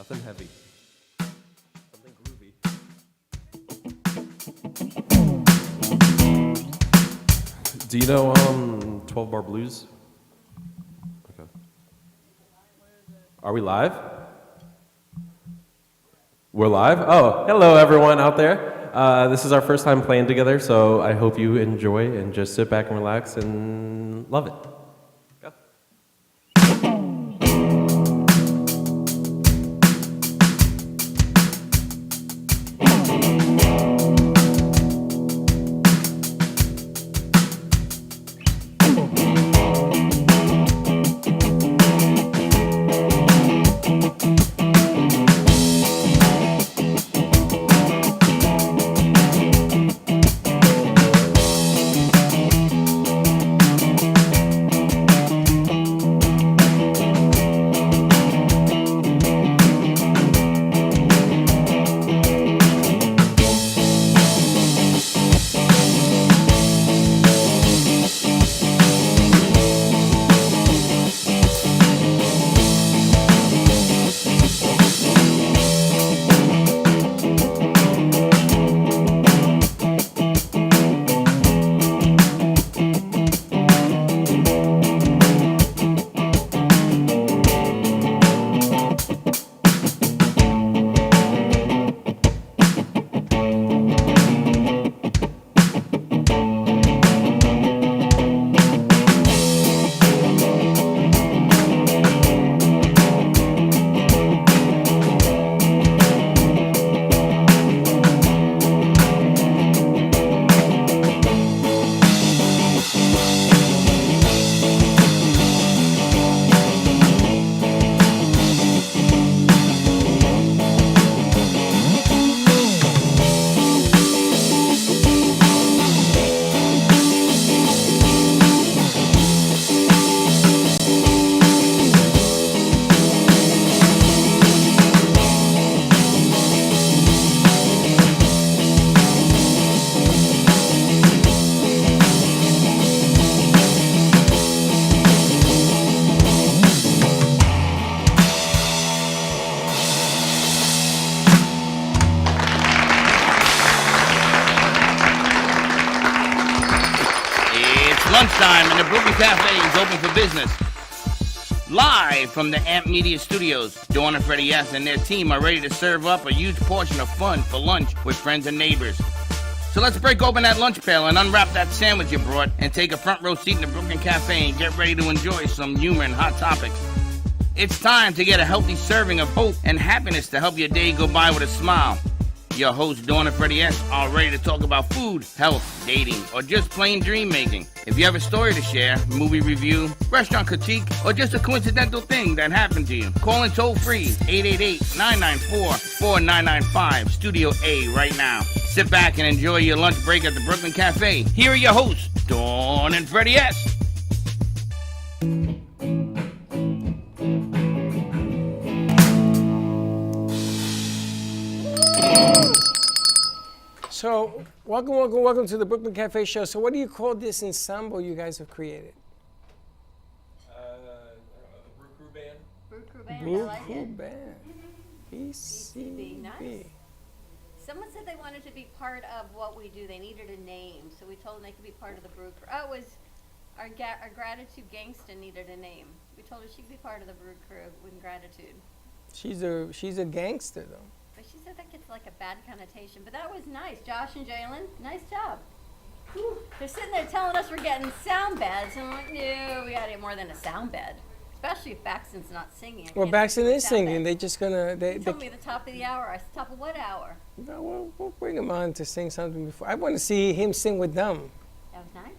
Nothing heavy. Something groovy. Do you know 12 Bar Blues? Okay. Are we live? We're live? Oh, hello everyone out there. This is our first time playing together, so I hope you enjoy and just sit back and relax and love it. Go. Lunchtime and the Brooklyn Cafe is open for business. Live from the Amp Media Studios, Dawn and Freddie S. and their team are ready to serve up a huge portion of fun for lunch with friends and neighbors. So let's break open that lunch pail and unwrap that sandwich you brought and take a front row seat in the Brooklyn Cafe and get ready to enjoy some humor and hot topics. It's time to get a healthy serving of hope and happiness to help your day go by with a smile. Your hosts, Dawn and Freddie S., are ready to talk about food, health, dating, or just plain dream making. If you have a story to share, movie review, restaurant critique, or just a coincidental thing that happened to you, call in toll free 888-994-4995, Studio A right now. Sit back and enjoy your lunch break at the Brooklyn Cafe. Here are your hosts, Dawn and Freddie S. So, welcome to the Brooklyn Cafe show. So, what do you call this ensemble you guys have created? The Brew Crew Band. Brew Crew Band, Brew I like Crew it. Band. BCB, nice. BCB. Someone said they wanted to be part of what we do. They needed a name, so we told them they could be part of the Brew Crew. Oh, it was our Gratitude Gangsta needed a name. We told her she could be part of the Brew Crew with gratitude. She's a gangster though. But she said that gets like a bad connotation. But that was nice. Josh and Jalen, nice job. Whew. They're sitting there telling us we're getting sound beds. And I'm like, no, we gotta get more than a sound bed. Especially if Baxton's not singing. Well, Baxton is singing. They just gonna. They told me the top of the hour. I said, top of what hour? No, we'll bring him on to sing something before. I want to see him sing with them. That was nice.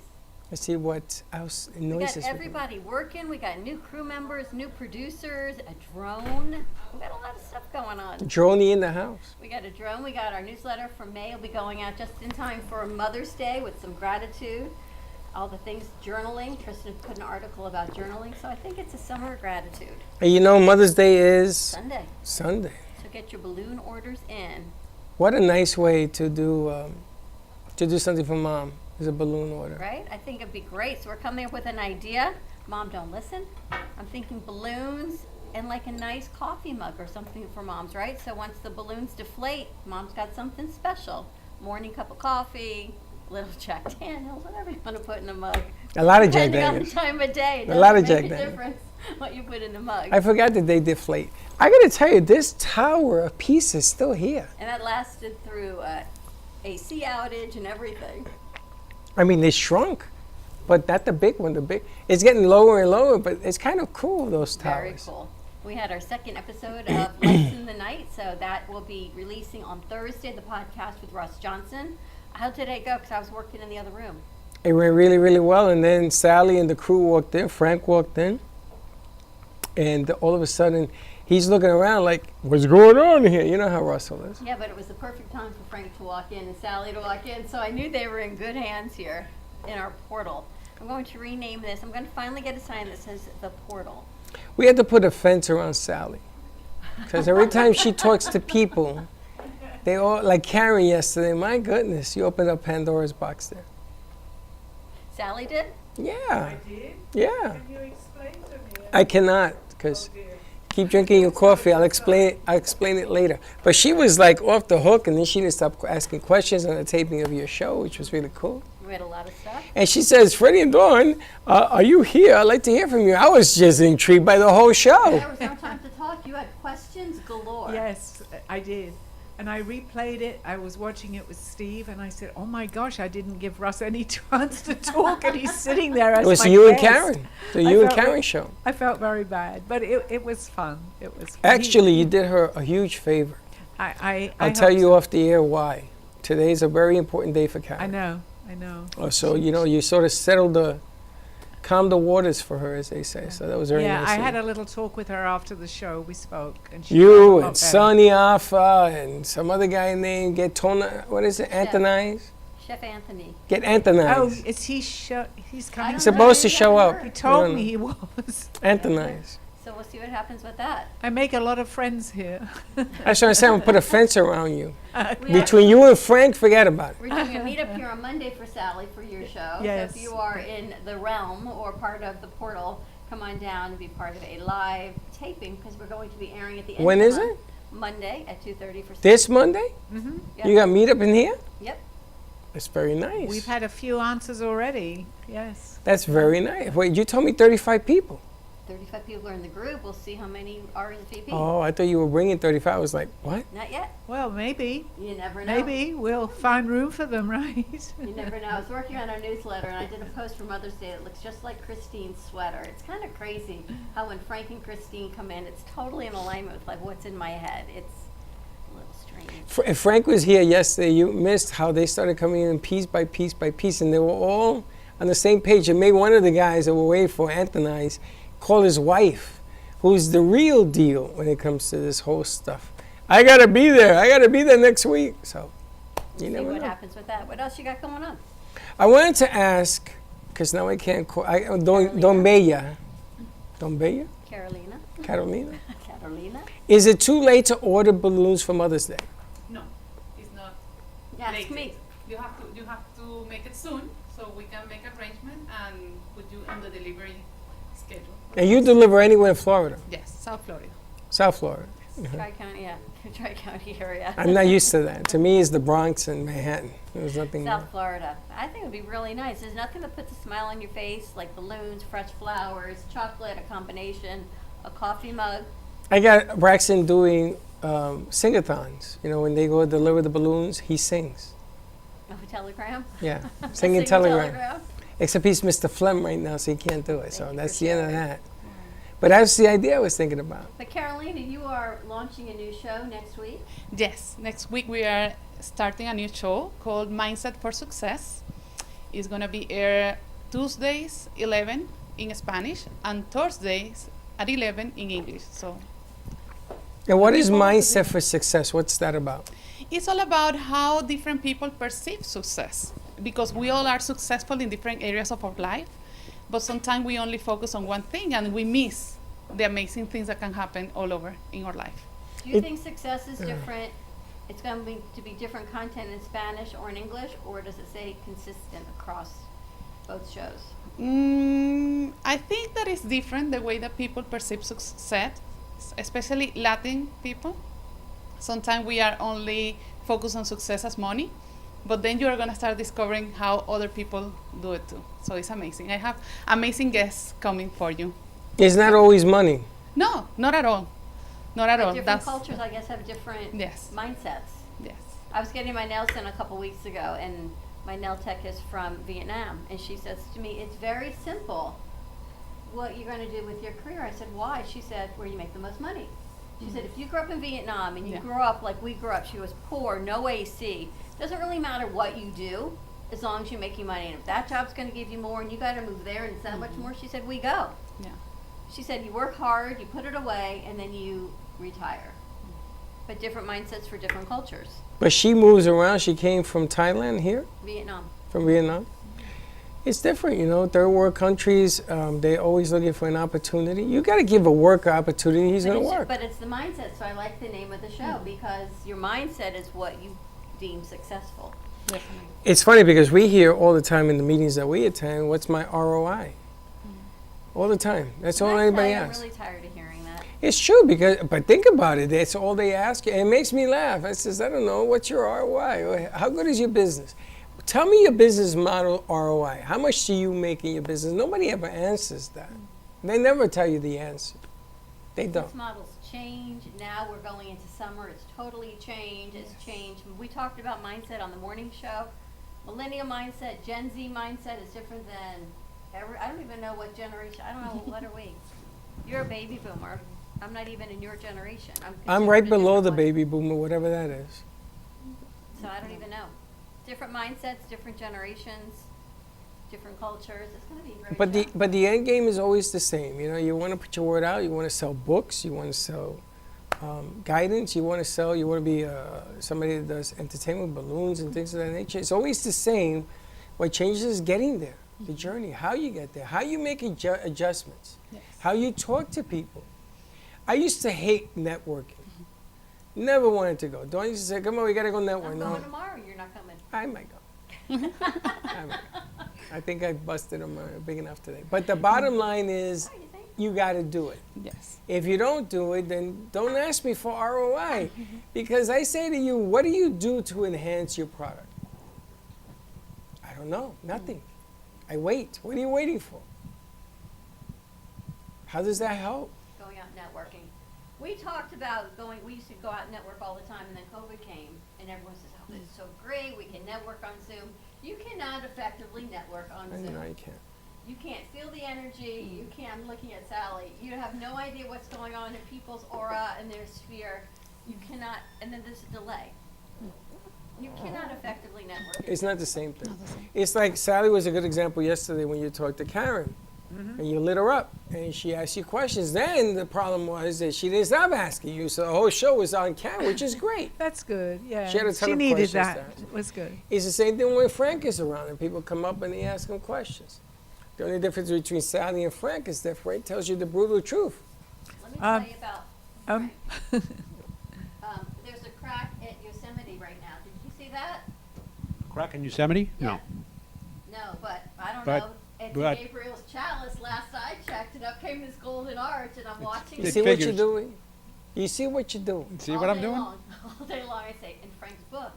Let's see what else We noises. got everybody working. We got new crew members, new producers, a drone. We got a lot of stuff going on. Droney in the house. We got a drone. We got our newsletter from May. Will be going out just in time for Mother's Day with some gratitude. All the things, journaling. Tristan put an article about journaling. So I think it's a summer of gratitude. And you know, Mother's Day is Sunday. Sunday. So get your balloon orders in. What a nice way to do something for Mom. Is a balloon order. Right? I think it'd be great. So we're coming up with an idea. Mom, don't listen. I'm thinking balloons and like a nice coffee mug or something for moms, right? So once the balloons deflate, mom's got something special. Morning cup of coffee, little Jack Daniels, whatever you want to put in a mug. A lot of Jack Depending on the Daniels. time of day, it A lot of doesn't Jack make a Daniels. difference what you put in the mug. I forgot that they deflate. I gotta tell you, this tower of peace is still here. And that lasted through AC outage and everything. I mean, they shrunk, but not the big one. It's getting lower and lower, but it's kind of cool, those towers. Very cool. We had our second episode of Lights in the Night, so that will be releasing on Thursday, the podcast with Russ Johnson. How did it go? Because I was working in the other room. It went really, really well. And then Sally and the crew walked in. Frank walked in. And all of a sudden, he's looking around like, what's going on here? You know how Russell is. Yeah, but it was the perfect time for Frank to walk in and Sally to walk in, so I knew they were in good hands here in our portal. I'm going to rename this. I'm going to finally get a sign that says the portal. We had to put a fence around Sally. Because every time she talks to people, they all, like Karen yesterday, my goodness, you opened up Pandora's box there. Sally did? Yeah. I did? Yeah. Can you explain to me? I cannot, because keep drinking your coffee. I'll explain it later. But she was like off the hook, and then she didn't stop asking questions on the taping of your show, which was really cool. We had a lot of stuff. And she says, Freddie and Dawn, are you here? I'd like to hear from you. I was just intrigued by the whole show. There was no time to talk. You had questions galore. Yes, I did. And I replayed it. I was watching it with Steve, and I said, "Oh my gosh, I didn't give Russ any chance to talk, and he's sitting there as It was my you and guest." Karen. The I you and felt Karen re- show. I felt very bad, but it was fun. It was fun. Actually, you did her a huge favor. I I'll tell hope you so. off the air why. Today's a very important day for Karen. I know. So, you sort of calmed the waters for her, as they say. So that was very Yeah, nice. I of had you. a little talk with her after the show. We spoke, and she You felt a lot and better. Sonny Alpha and some other guy named what is it, Anthony's? Chef Anthony. Get Anthony's. Oh, is he? He's I coming. don't supposed to know. show up. He told No, me no. he was. Anthony's. So we'll see what happens with that. I make a lot of friends here. That's what I said. I'm gonna put a fence around you. We Between you and Frank, forget about it. We're doing a meetup here on Monday for Sally for your show. Yes. So if you are in the realm or part of the portal, come on down and be part of a live taping because we're going to be airing at the end When of the is month. it? Monday at 2:30 for This Monday? Yep. You got meetup in here? Yep. That's very nice. We've had a few answers already. Yes. That's very nice. Wait, you told me 35 people. 35 people are in the group. We'll see how many RSVP. Oh, I thought you were bringing 35. I was like, what? Not yet. Well, maybe. You never know. Maybe we'll find room for them, right? You never know. I was working on our newsletter and I did a post for Mother's Day that looks just like Christine's sweater. It's kind of crazy how when Frank and Christine come in, it's totally in alignment with like what's in my head. It's a little strange. If Frank was here yesterday, you missed how they started coming in piece by piece by piece, and they were all on the same page. And made one of the guys that were waiting for Anthony's call his wife, who's the real deal when it comes to this whole stuff. I gotta be there. I gotta be there next week. So, you See never what know. happens with that. What else you got going on? I wanted to ask, because now I can't call. Don Bella. Carolina. Carolina. Carolina. Is it too late to order balloons for Mother's Day? No, it's not. Ask late. me. You have to make it soon, so we can make arrangement and put you on the delivery schedule. And you deliver anywhere in Florida, Yes, South Florida. South Florida. Tri-County, yeah. Tri-County area. I'm not used to that. To me, it's the Bronx and Manhattan. There's nothing more. South Florida. I think it would be really nice. There's nothing that puts a smile on your face like balloons, fresh flowers, chocolate, a combination, a coffee mug. I got Braxton doing sing-a-thons. You know, when they go deliver the balloons, he sings. A telegram. Yeah, A singing telegram. telegram. Except he's Mr. Phlegm right now, so he can't do it. So Thank you that's for the end of sharing. that. But that's the idea I was thinking about. But Carolina, you are launching a new show next week. Yes, next week we are starting a new show called Mindset for Success. It's going to be aired Tuesdays 11 in Spanish and Thursdays at 11 in English. So And what is People- Mindset for Success? What's that about? it's all about how different people perceive success, because we all are successful in different areas of our life, but sometimes we only focus on one thing and we miss the amazing things that can happen all over in our life. Do you It- think success is different? It's going to be different content in Spanish or in English, or does it say consistent across both shows? I think that it's different the way that people perceive especially Latin people. Sometimes we are only focused on success as money, but then you are going to start discovering how other people do it too. So it's amazing. I have amazing guests coming for you. It's not always money. No, not at all. Not at all. Different cultures, I guess, have different Yes. mindsets. Yes. I was getting my nails done a couple weeks ago, and my nail tech is from Vietnam, and she says to me, "It's very simple. What you're going to do with your career?" I said, "Why?" She said, "Where you make the most money." She said, "If you grew up in Vietnam and you Yeah. grew up like we grew up, she was poor, no AC. Doesn't really matter what you do, as long as you're making money. And if that job's going to give you more, and you got to move there, and it's that much more," she said, "we go." Yeah. She said, "You work hard, you put it away, and then you retire." But different mindsets for different cultures. But she moves around. She came from Thailand here, Vietnam. from Vietnam. It's different, you know. Third world countries, they're always looking for an opportunity. You got to give a worker opportunity. He's going to work. But it's the mindset, so I like the name of the show because your mindset is what you deem successful. Definitely. It's funny because we hear all the time in the meetings that we attend, "What's my ROI?" All the time. That's all Can I anybody tell you, asks. I'm really tired of hearing that. It's true but think about it. That's all they ask you, and it makes me laugh. I says, "I don't know. What's your ROI? How good is your business? Tell me your business model ROI. How much do you make in your business?" Nobody ever answers that. They never tell you the answer. They don't. Business models change. Now we're going into summer. It's totally changed. It's changed. We talked about mindset on the morning show. Millennial mindset, Gen Z mindset is different than I don't even know what generation. I don't know what are we. You're a baby boomer. I'm not even in your generation. I'm right considered a below the different one. baby boomer, whatever that is. So I don't even know. Different mindsets, different generations, different cultures. It's going to be a great But show. the end game is always the same. You know, you want to put your word out. You want to sell books. You want to sell guidance. You want to be somebody that does entertainment, balloons, and things of that nature. It's always the same. What changes is getting there, the journey, how you get there, how you make adjustments, Yes. how you talk to people. I used to hate networking. Never wanted to go. Dawn used to say, "Come on, we got to go network." I'm No, going tomorrow. You're not coming. I might go. I might go. I think I busted them big enough today. But the bottom line is, Oh, you think? you got to do it. Yes. If you don't do it, then don't ask me for ROI. Because I say to you, what do you do to enhance your product? I don't know. Nothing. I wait. What are you waiting for? How does that help? Going out networking. We talked about we used to go out and network all the time, and then COVID came, and everyone says, "Oh, this is so great, we can network on Zoom." You cannot effectively network on I Zoom. know you can't. You can't feel the energy, you can't, I'm looking at Sally, you have no idea what's going on in people's aura and their sphere. You cannot, and then there's a delay. You cannot effectively network. It's not the same thing. It's like Sally was a good example yesterday when you talked to Karen. And you lit her up, and she asked you questions. Then the problem was that she didn't stop asking you, so the whole show was on camera, which is great. That's good. Yeah. She had a ton of needed questions that. to ask. It was good. It's the same thing when Frank is around, and people come up and they ask him questions. The only difference between Sally and Frank is that Frank tells you the brutal truth. Let me tell you about, Um, there's a crack at Yosemite right now. Did you see that? Crack in Yosemite? No. No, but I don't But- know. It's but- Gabriel's chalice. Last I checked, and up came this golden arch, and I'm watching You It see what you're figures. doing? You see what you're doing? See all what I'm day doing? long. All day long, I say, in Frank's book,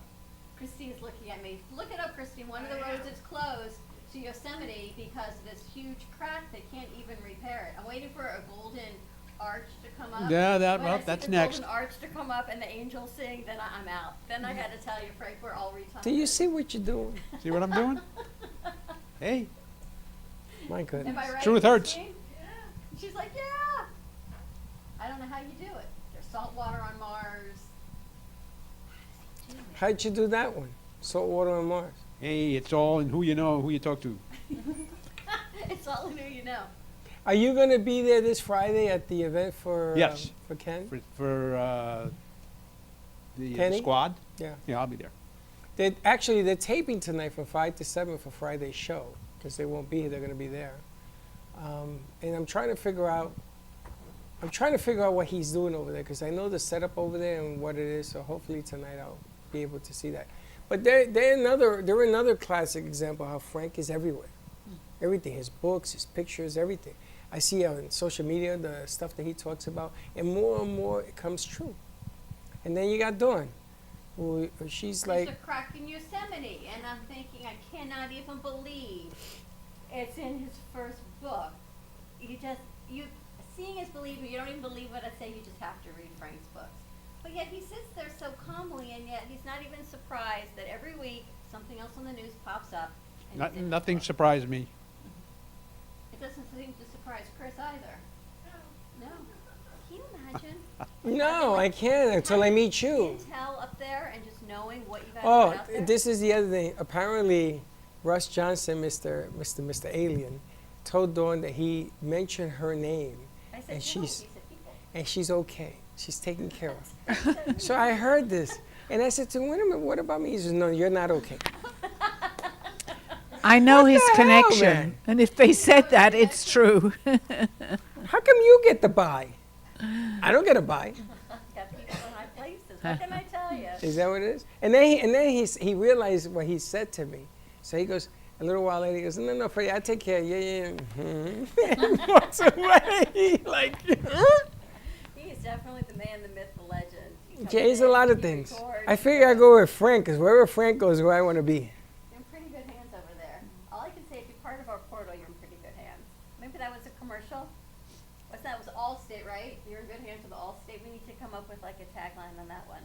Christine's looking at me. Look it up, Christine. One of the roads is closed to Yosemite because of this huge crack. They can't even repair it. I'm waiting for a golden arch to come up. Yeah, When I see that's the next. golden arch to come up and the angels sing, then I'm out. Then I got to tell you, Frank, we're all retired. Do you see what you're doing? See what I'm doing? Hey, My goodness. Am I right? Truth hurts. Christine? Yeah. She's like, yeah. I don't know how you do it. There's salt water on Mars. How'd you do that one? Salt water on Mars. hey, it's all in who you know, who you talk to. It's all in who you know. Are you going to be there this Friday at the event for Yes. for Ken? For the Kenny? squad? Yeah. Yeah, I'll be there. They're taping tonight from 5 to 7 for Friday's show because they won't be here. They're going to be there. And I'm trying to figure out what he's doing over there because I know the setup over there and what it is. So hopefully tonight I'll be able to see that. But they're another classic example of how Frank is everywhere. Everything, his books, his pictures, everything. I see on social media the stuff that he talks about, and more it comes true. And then you got Dawn, who she's like, There's a crack in Yosemite, and I'm thinking, I cannot even believe it's in his first book. Seeing is believing. You don't even believe what I say. You just have to read Frank's books. But yet he sits there so calmly, and yet he's not even surprised that every week something else on the news pops up. And it's in his Nothing book. surprised me. It doesn't seem to surprise Chris either. No. Can you imagine? no, I can't until I meet you. Intel up there and just knowing what you guys Oh, put out there. this is the other thing. Apparently, Russ Johnson, Mr. Alien, told Dawn that he mentioned her name, I said, and no, she's he said people. and she's okay. She's taken care of. So I heard this, and I said to him, "Wait a minute, what about me?" He says, "No, you're not okay." I know his the hell, connection, man? and if they said that, it's true. How come you get the buy? I don't get a buy. Got people in high places. What can I tell you? Is that what it is? And then he realized what he said to me. So he goes, a little while later, he goes, no, Freddie, I take care. Yeah. Mm-hmm. And walks away. Like, He is definitely the man, the myth, the legend. He comes yeah, he's a in, lot of he things. records, I figure I go with Frank, because wherever Frank goes, where I want to be. You're in pretty good hands over there. All I can say, if you're part of our portal, you're in pretty good hands. Maybe that was a commercial. What's that? It was Allstate, right? You're in good hands with Allstate. We need to come up with like a tagline on that one.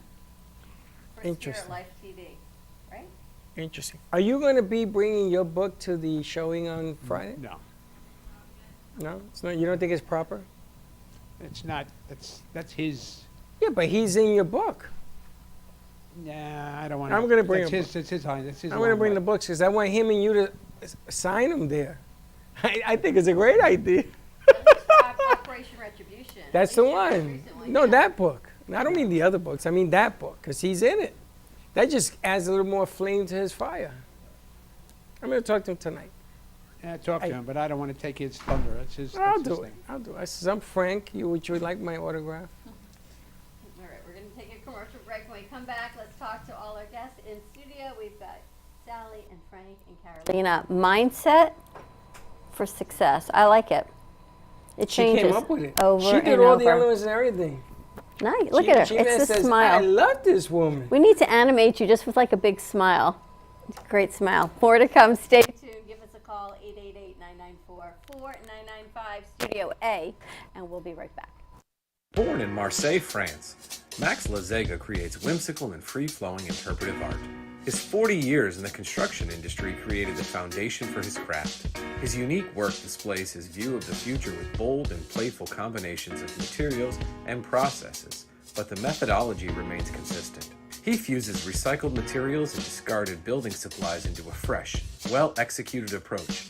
For Spirit Interesting. Life TV, right? Interesting. Are you going to be bringing your book to the showing on Friday? No, No? It's not. You don't think it's proper? it's not. That's his. Yeah, but he's in your book. Nah, I don't want. I'm gonna bring That's a his. That's his. That's his. I'm going to bring the books because I want him and you to sign them there. I think it's a great idea. Operation Retribution. That's We the shared it one. recently, No, yeah. that book. I don't mean the other books. I mean that book because he's in it. That just adds a little more flame to his fire. I'm going to talk to him tonight. Yeah, talk to I- him, but I don't want to take his thunder. That's his. I'll that's his do it. thing. I'll do it. I says, I'm Frank. Would you like my autograph? All right, we're going to take a commercial break. When we come back, let's talk to all our guests in studio. We've got Sally and Frank and Carolina. Mindset for success. I like it. It She changes came up with it. over She did and all over. the elements and everything. Nice. Look She- at her. she It's even the says, I smile. love this woman. We need to animate you just with like a big smile. Great smile. More to come. Stay tuned. Give us a call, 888-994-4995, Studio A, and we'll be right back. Born in Marseille, France, Max Lazega creates whimsical and free-flowing interpretive art. His 40 years in the construction industry created the foundation for his craft. His unique work displays his view of the future with bold and playful combinations of materials and processes, but the methodology remains consistent. He fuses recycled materials and discarded building supplies into a fresh, well-executed approach.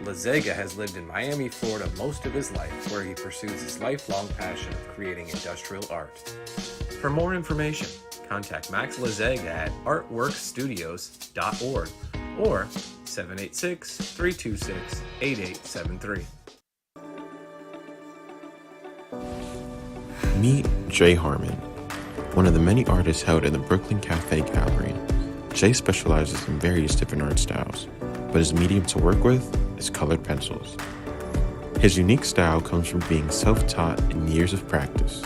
Lazega has lived in Miami, Florida most of his life, where he pursues his lifelong passion of creating industrial art. For more information, contact Max Lazega at artworkstudios.org or 786-326-8873. Meet Jay Harmon, one of the many artists held in the Brooklyn Cafe Gallery. Jay specializes in various different art styles, but his medium to work with is colored pencils. His unique style comes from being self-taught and years of practice.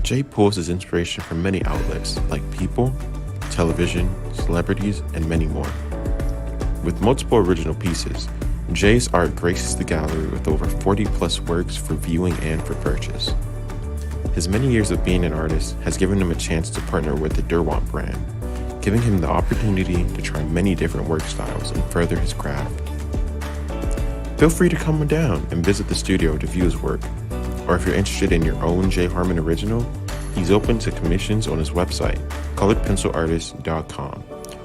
Jay pulls his inspiration from many outlets like people, television, celebrities, and many more. With multiple original pieces, Jay's art graces the gallery with over 40 plus works for viewing and for purchase. His many years of being an artist has given him a chance to partner with the Derwent brand, giving him the opportunity to try many different work styles and further his craft. Feel free to come down and visit the studio to view his work, or if you're interested in your own Jay Harmon original, he's open to commissions on his website, coloredpencilartist.com,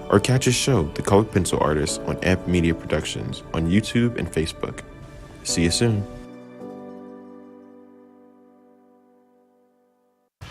or catch his show, The Colored Pencil Artist, on Amp Media Productions on YouTube and Facebook. See you soon.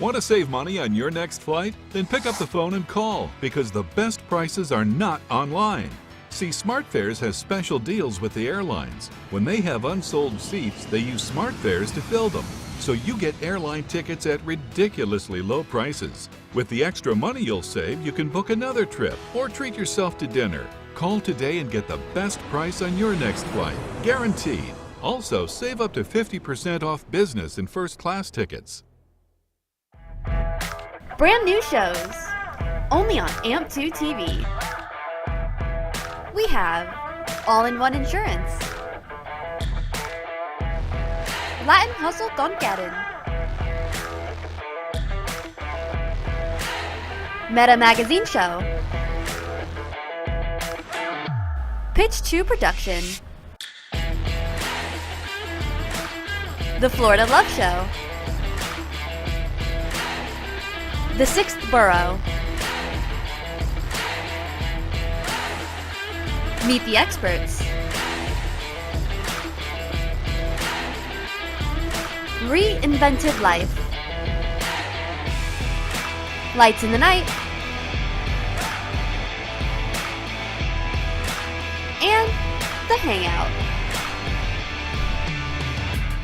Want to save money on your next flight? Then pick up the phone and call, because the best prices are not online. See, SmartFares has special deals with the airlines. When they have unsold seats, they use SmartFares to fill them. So you get airline tickets at ridiculously low prices. With the extra money you'll save, you can book another trip or treat yourself to dinner. Call today and get the best price on your next flight. Guaranteed. Also, save up to 50% off business and first class tickets. Brand new shows, only on AMP2 TV. We have All-in-One Insurance, Latin Hustle con Karen, Meta Magazine Show, Pitch 2 Production, The Florida Love Show, The Sixth Borough, Meet the Experts, Reinvented Life, Lights in the Night, and The Hangout.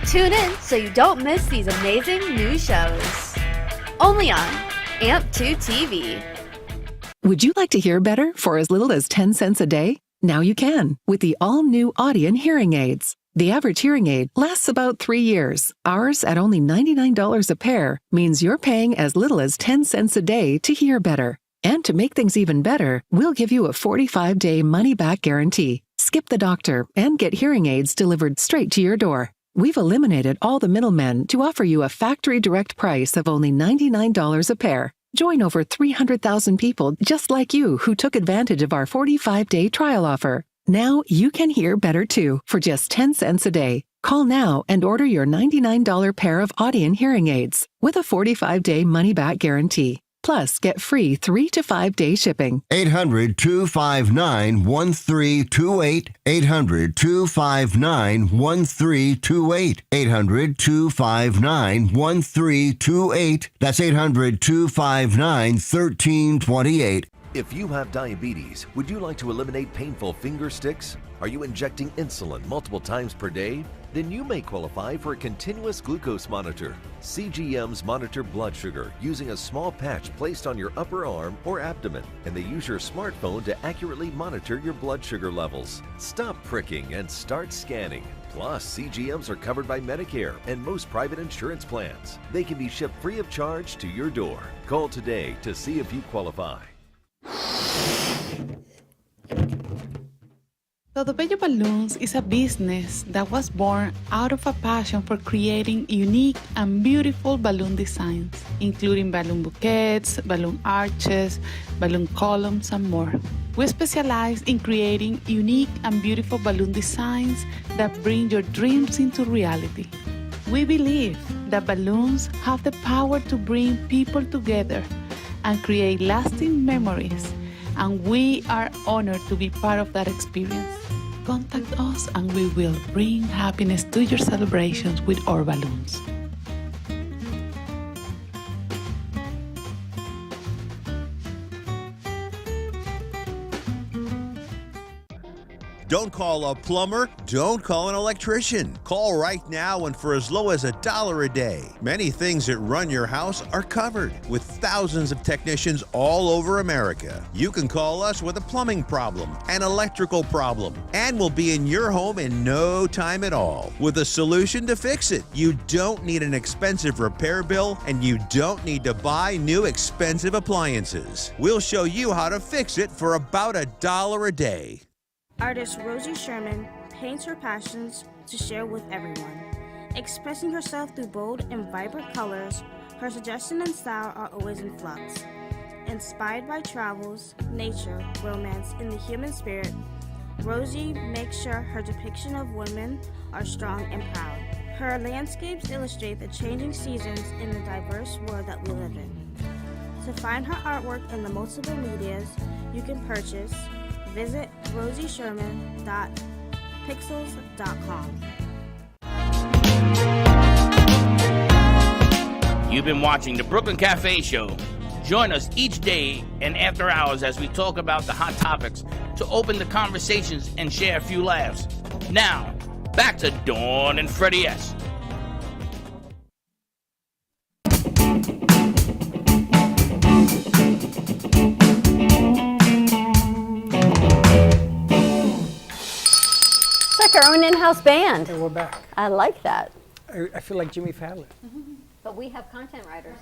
Tune in so you don't miss these amazing new shows. Only on AMP2 TV. Would you like to hear better for as little as 10 cents a day? Now you can with the all-new Audion hearing aids. The average hearing aid lasts about 3 years. Ours, at only $99 a pair, means you're paying as little as 10 cents a day to hear better. And to make things even better, we'll give you a 45-day money-back guarantee. Skip the doctor and get hearing aids delivered straight to your door. We've eliminated all the middlemen to offer you a factory direct price of only $99 a pair. Join over 300,000 people just like you who took advantage of our 45-day trial offer. Now you can hear better too for just 10 cents a day. Call now and order your $99 pair of Audion hearing aids with a 45-day money-back guarantee. Plus, get free 3 to 5 day shipping. 800-259-1328. 800-259-1328. 800-259-1328. That's 800-259-1328. If you have diabetes, would you like to eliminate painful finger sticks? Are you injecting insulin multiple times per day? Then you may qualify for a continuous glucose monitor. CGMs monitor blood sugar using a small patch placed on your upper arm or abdomen, and they use your smartphone to accurately monitor your blood sugar levels. Stop pricking and start scanning. Plus, CGMs are covered by Medicare and most private insurance plans. They can be shipped free of charge to your door. Call today to see if you qualify. Todo Bello Balloons is a business that was born out of a passion for creating unique and beautiful balloon designs, including balloon bouquets, balloon arches, balloon columns, and more. We specialize in creating unique and beautiful balloon designs that bring your dreams into reality. We believe that balloons have the power to bring people together and create lasting memories, and we are honored to be part of that experience. Contact us and we will bring happiness to your celebrations with our balloons. Don't call a plumber, don't call an electrician. Call right now and for as low as $1 a day. Many things that run your house are covered with thousands of technicians all over America. You can call us with a plumbing problem, an electrical problem, and we'll be in your home in no time at all with a solution to fix it. You don't need an expensive repair bill and you don't need to buy new expensive appliances. We'll show you how to fix it for about $1 a day. Artist Rosie Sherman paints her passions to share with everyone. Expressing herself through bold and vibrant colors, her suggestion and style are always in flux. Inspired by travels, nature, romance, and the human spirit, Rosie makes sure her depiction of women are strong and proud. Her landscapes illustrate the changing seasons in the diverse world that we live in. To find her artwork in the multiple medias you can purchase, visit rosiesherman.pixels.com. You've been watching the Brooklyn Cafe Show. Join us each day and after hours as we talk about the hot topics to open the conversations and share a few laughs. Now, back to Dawn and Freddie S. It's like our an in-house band. And we're back. I like that. I feel like Jimmy Fallon. But we have content writers.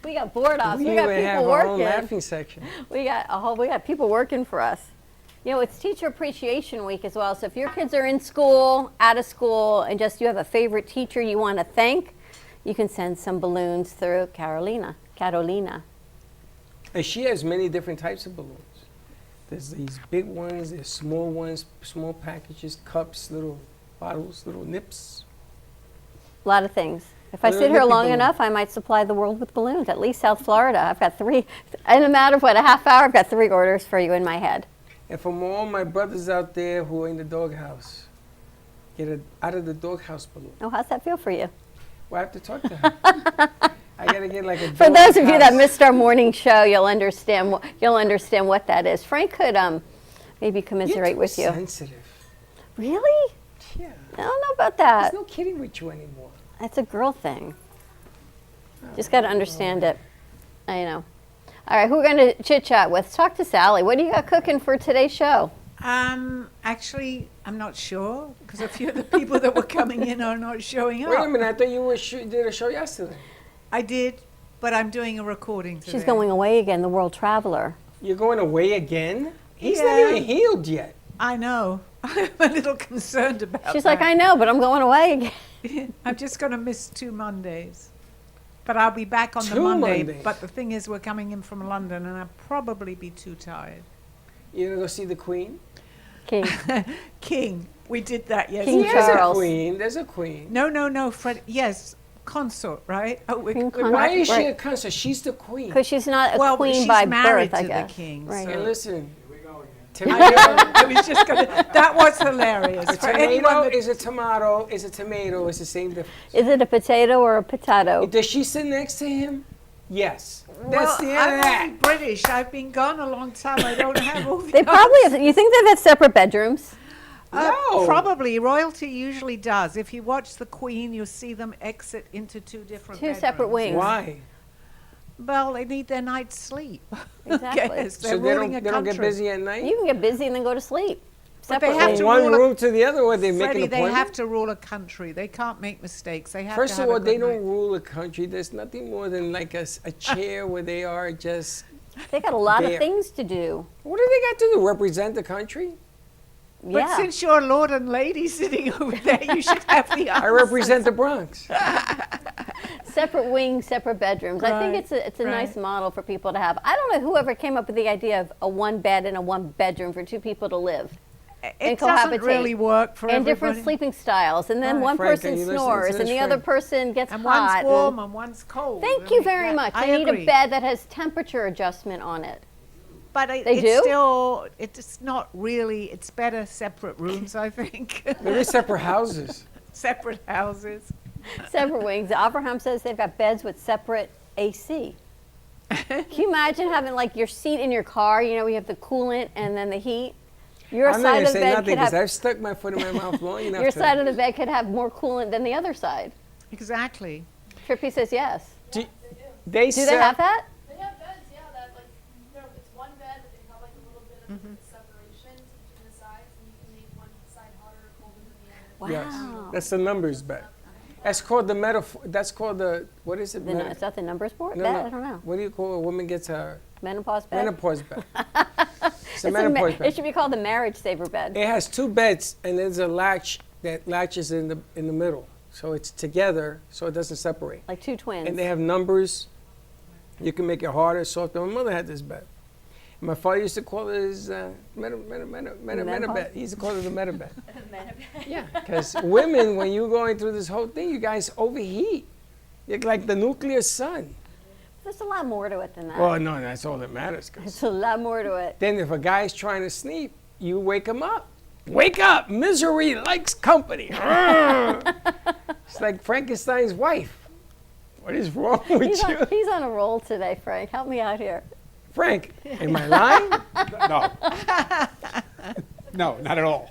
We got board ops. We We got even people have our own working. laughing section. We got people working for us. You know, it's Teacher Appreciation Week as well. So if your kids are in school, out of school, and just you have a favorite teacher you want to thank, you can send some balloons through Carolina. And she has many different types of balloons. There's these big ones, there's small ones, small packages, cups, little bottles, little nips. A lot of things. If I Little sit here nippy long balloon. enough, I might supply the world with balloons, at least South Florida. I've got 3, in a matter of a half hour, I've got 3 orders for you in my head. And from all my brothers out there who are in the doghouse, get it out of the doghouse balloon. Oh, how's that feel for you? Well, I have to talk to her. I gotta get like a. For those of you that doghouse. missed our morning show, you'll understand what that is. Frank could maybe commiserate You're with too you. sensitive. Really? Yeah. I don't know about that. There's no kidding with you anymore. That's a girl thing. Just got to understand it. I know. All right, who are we going to chit chat with? Let's talk to Sally. What do you got cooking for today's show? Actually, I'm not sure because a few of the people that were coming in are not showing up. Wait a minute, I thought you did a show yesterday. I did, but I'm doing a recording today. She's going away again, the world traveler. You're going away again? He's not Yeah. even healed yet. I know. I'm a little concerned about She's that. like, I know, but I'm going away again. I'm just going to miss 2 Mondays. But I'll be back on the 2 Monday. Mondays? But the thing is, we're coming in from London, and I'll probably be too tired. You're gonna go see the Queen? King. King. We did that yesterday. There's a queen. There's a queen. No, Fred. Yes, consort, right? Oh, Why is she a consort? She's the queen. Because she's not a Well, queen she's by married birth, I to the guess. king, Right. Hey, listen. I was just gonna. That was hilarious. A For anyone tomato that- is a tomato. Is a tomato. It's the same difference. Is it a potato or a potato? Does she sit next to him? Yes. That's the end I'm of that. only British. I've been gone a long time. I don't have all the. They probably have, you think they've had separate bedrooms? No. Probably. Royalty usually does. If you watch the Queen, you'll see them exit into 2 different Two bedrooms. separate wings. Why? Well, they need their night's sleep. Exactly. Yes, So they're they ruling don't, a they don't get country. busy at night? You can get busy and then go to sleep. But they Separately. have From to one rule a- room to the other, or they make an Freddie, they appointment? have to rule a country. They can't make mistakes. They have First to of have all, a they good don't rule a country. There's nothing more than like a chair where they are just. They got a lot there. of things to do. What do they got to do? Represent the country? But Yeah. since you're Lord and Lady sitting over there, you should have the I answers. represent the Bronx. Separate wings, separate bedrooms. I think Right, it's a nice right. model for people to have. I don't know whoever came up with the idea of a 1 bed and a 1 bedroom for 2 people to live. and It doesn't cohabitate. really work for And everybody. different sleeping styles. And then Right. one Frank, are person you listening to snores this, and the Frank? other person gets And hot. one's warm and one's cold. Thank I you mean, very that- much. I They need agree. a bed that has temperature adjustment on it. But They it's do? still, it's not really, it's better separate rooms, I think. Maybe separate houses. Separate houses. Separate wings. Abraham says they've got beds with separate AC. Can you imagine having like your seat in your car? You know, we have the coolant and then the heat. Your I'm not side going of to the say bed nothing could because have I've stuck my foot in my mouth long enough. your to- side of the bed could have more coolant than the other side. Exactly. Trippy says yes. They Do they sell- have that? They have beds, yeah, that like, it's 1 bed, but they have like a little bit of separation between the sides, and you can make one side hotter or colder than the other. Yes. That's the numbers bed. That's called the metaphor. That's called the, what is it? Is that the numbers board? No, bed? no. I don't know. What do you call a woman gets a Menopause bed? menopause bed? It's a It's a menopause it bed. should be called the marriage saver bed. It has 2 beds and there's a latch that latches in the middle. So it's together so it doesn't separate. Like 2 twins. And they have numbers. You can make it harder, softer. My mother had this bed. My father used to call it his meta bed. He used to call it the meta bed. Yeah, because women, when you're going through this whole thing, you guys overheat. You're like the nuclear sun. There's a lot more to it than that. Well, no, that's all that matters. 'Cause There's a lot more to it. then if a guy's trying to sleep, you wake him up. Wake up! Misery likes company. It's like Frankenstein's wife. What is wrong with you? He's on a roll today, Frank. Help me out here. Frank, am I lying? No. No, not at all.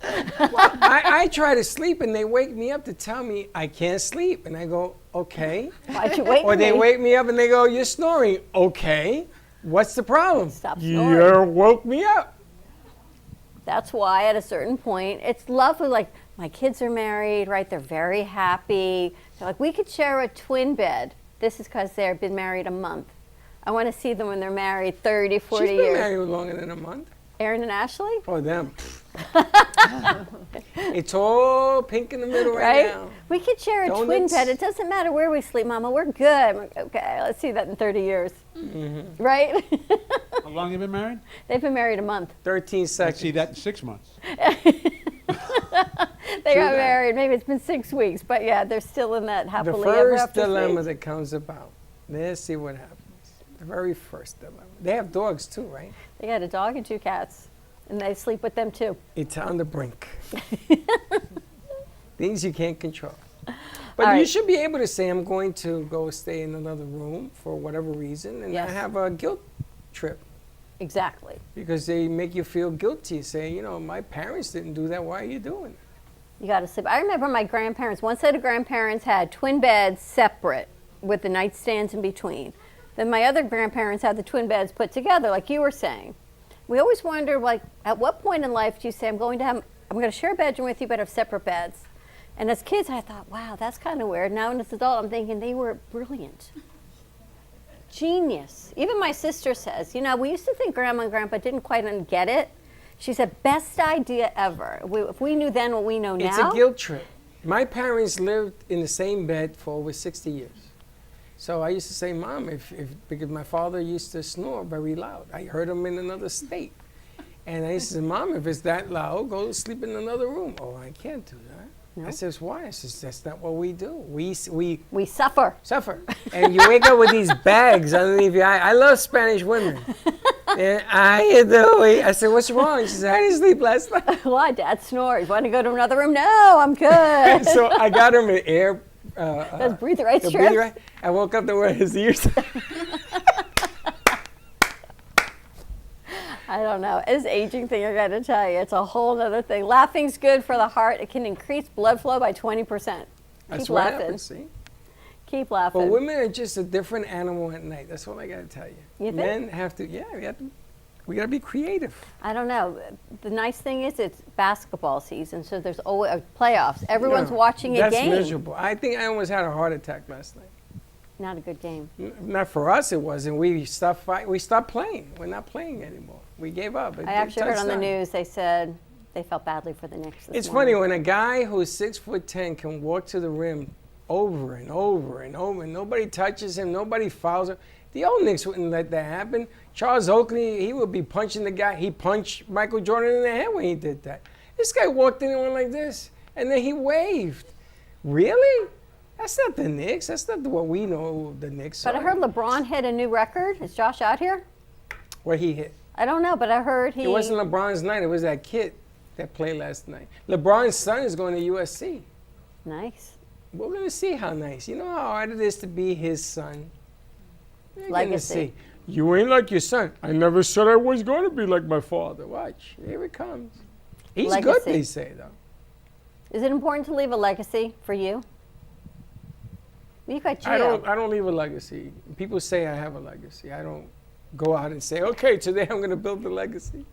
I try to sleep and they wake me up to tell me I can't sleep. And I go, okay. Why'd you wake Or they me? wake me up and they go, you're snoring. Okay. What's the problem? Stop You snoring. woke me up. That's why at a certain point, it's lovely. Like, my kids are married, right? They're very happy. They're like, we could share a twin bed. This is because they've been married a month. I want to see them when they're married 30, 40 She's years. been married longer than a month. Aaron and Ashley? Oh, them. It's all pink in the middle right now. We could share a twin Donuts. bed. It doesn't matter where we sleep, Mama. We're good. I'm like, okay, let's see that in 30 years. Mm-hmm. Right? How long have you been married? They've been married a month. 13 I seconds. see that in 6 months. They got that. married. Maybe it's been 6 weeks, but yeah, they're still in that The happily ever first after dilemma stage. that comes about. Let's see what happens. The very first dilemma. They have dogs too, right? They got a dog and 2 cats, and they sleep with them too. It's on the brink. Things you can't control. But All you right. should be able to say, I'm going to go stay in another room for whatever reason, and Yes. not have a guilt trip. Exactly. Because they make you feel guilty. Say, my parents didn't do that. Why are you doing it? You got to sleep. I remember my grandparents, one set of grandparents had twin beds separate with the nightstands in between. Then my other grandparents had the twin beds put together, like you were saying. We always wondered, like, at what point in life do you say, I'm going to share a bedroom with you, but have separate beds? And as kids, I thought, wow, that's kind of weird. Now, as an adult, I'm thinking they were brilliant. Genius. Even my sister says, we used to think Grandma and Grandpa didn't quite get it. She said, best idea ever. If we knew then what we know now. It's a guilt trip. My parents lived in the same bed for over 60 years. So I used to say, Mom, because my father used to snore very loud. I heard him in another state. And I used to say, Mom, if it's that loud, go sleep in another room. Oh, I can't do that. No. I says, why? I saes, that's not what we do. We suffer. Suffer. And you wake up with these bags underneath your eye. I love Spanish women. And how you doing? I said, what's wrong? She said, I didn't sleep last night. Why? Dad snores. Want to go to another room? No, I'm good. So I got him an air. Those breather right the strips? breather right. I woke up to wear his ears. I don't know. This aging thing, I got to tell you, it's a whole other thing. Laughing's good for the heart. It can increase blood flow by 20%. That's Keep what laughing. happens, see? Keep laughing. But women are just a different animal at night. That's what I got to tell you. You think? Men have to, we got to be creative. I don't know. The nice thing is it's basketball season, so there's always playoffs. Everyone's watching a game. That's miserable. I think I almost had a heart attack last night. Not a good game. Not for us, it wasn't. We stopped fighting. We stopped playing. We're not playing anymore. We gave up. I actually heard on the news they said they felt badly for the Knicks this It's morning. funny when a guy who's 6'10" can walk to the rim over and over and over, and nobody touches him, nobody fouls him. The old Knicks wouldn't let that happen. Charles Oakley, he would be punching the guy. He punched Michael Jordan in the head when he did that. This guy walked in and went like this, and then he waved. Really? That's not the Knicks. That's not what we know the Knicks But are. I heard LeBron hit a new record. Is Josh out here? What he hit? I don't know, but I heard he... It wasn't LeBron's night. It was that kid that played last night. LeBron's son is going to USC. Nice. We're going to see how nice. You know how hard it is to be his son? You're gonna Legacy. see. You ain't like your son. I never said I was going to be like my father. Watch. Here it comes. He's good, Legacy. they say, though. Is it important to leave a legacy for you? You got Gio. I don't leave a legacy. People say I have a legacy. I don't go out and say, okay, today I'm going to build a legacy.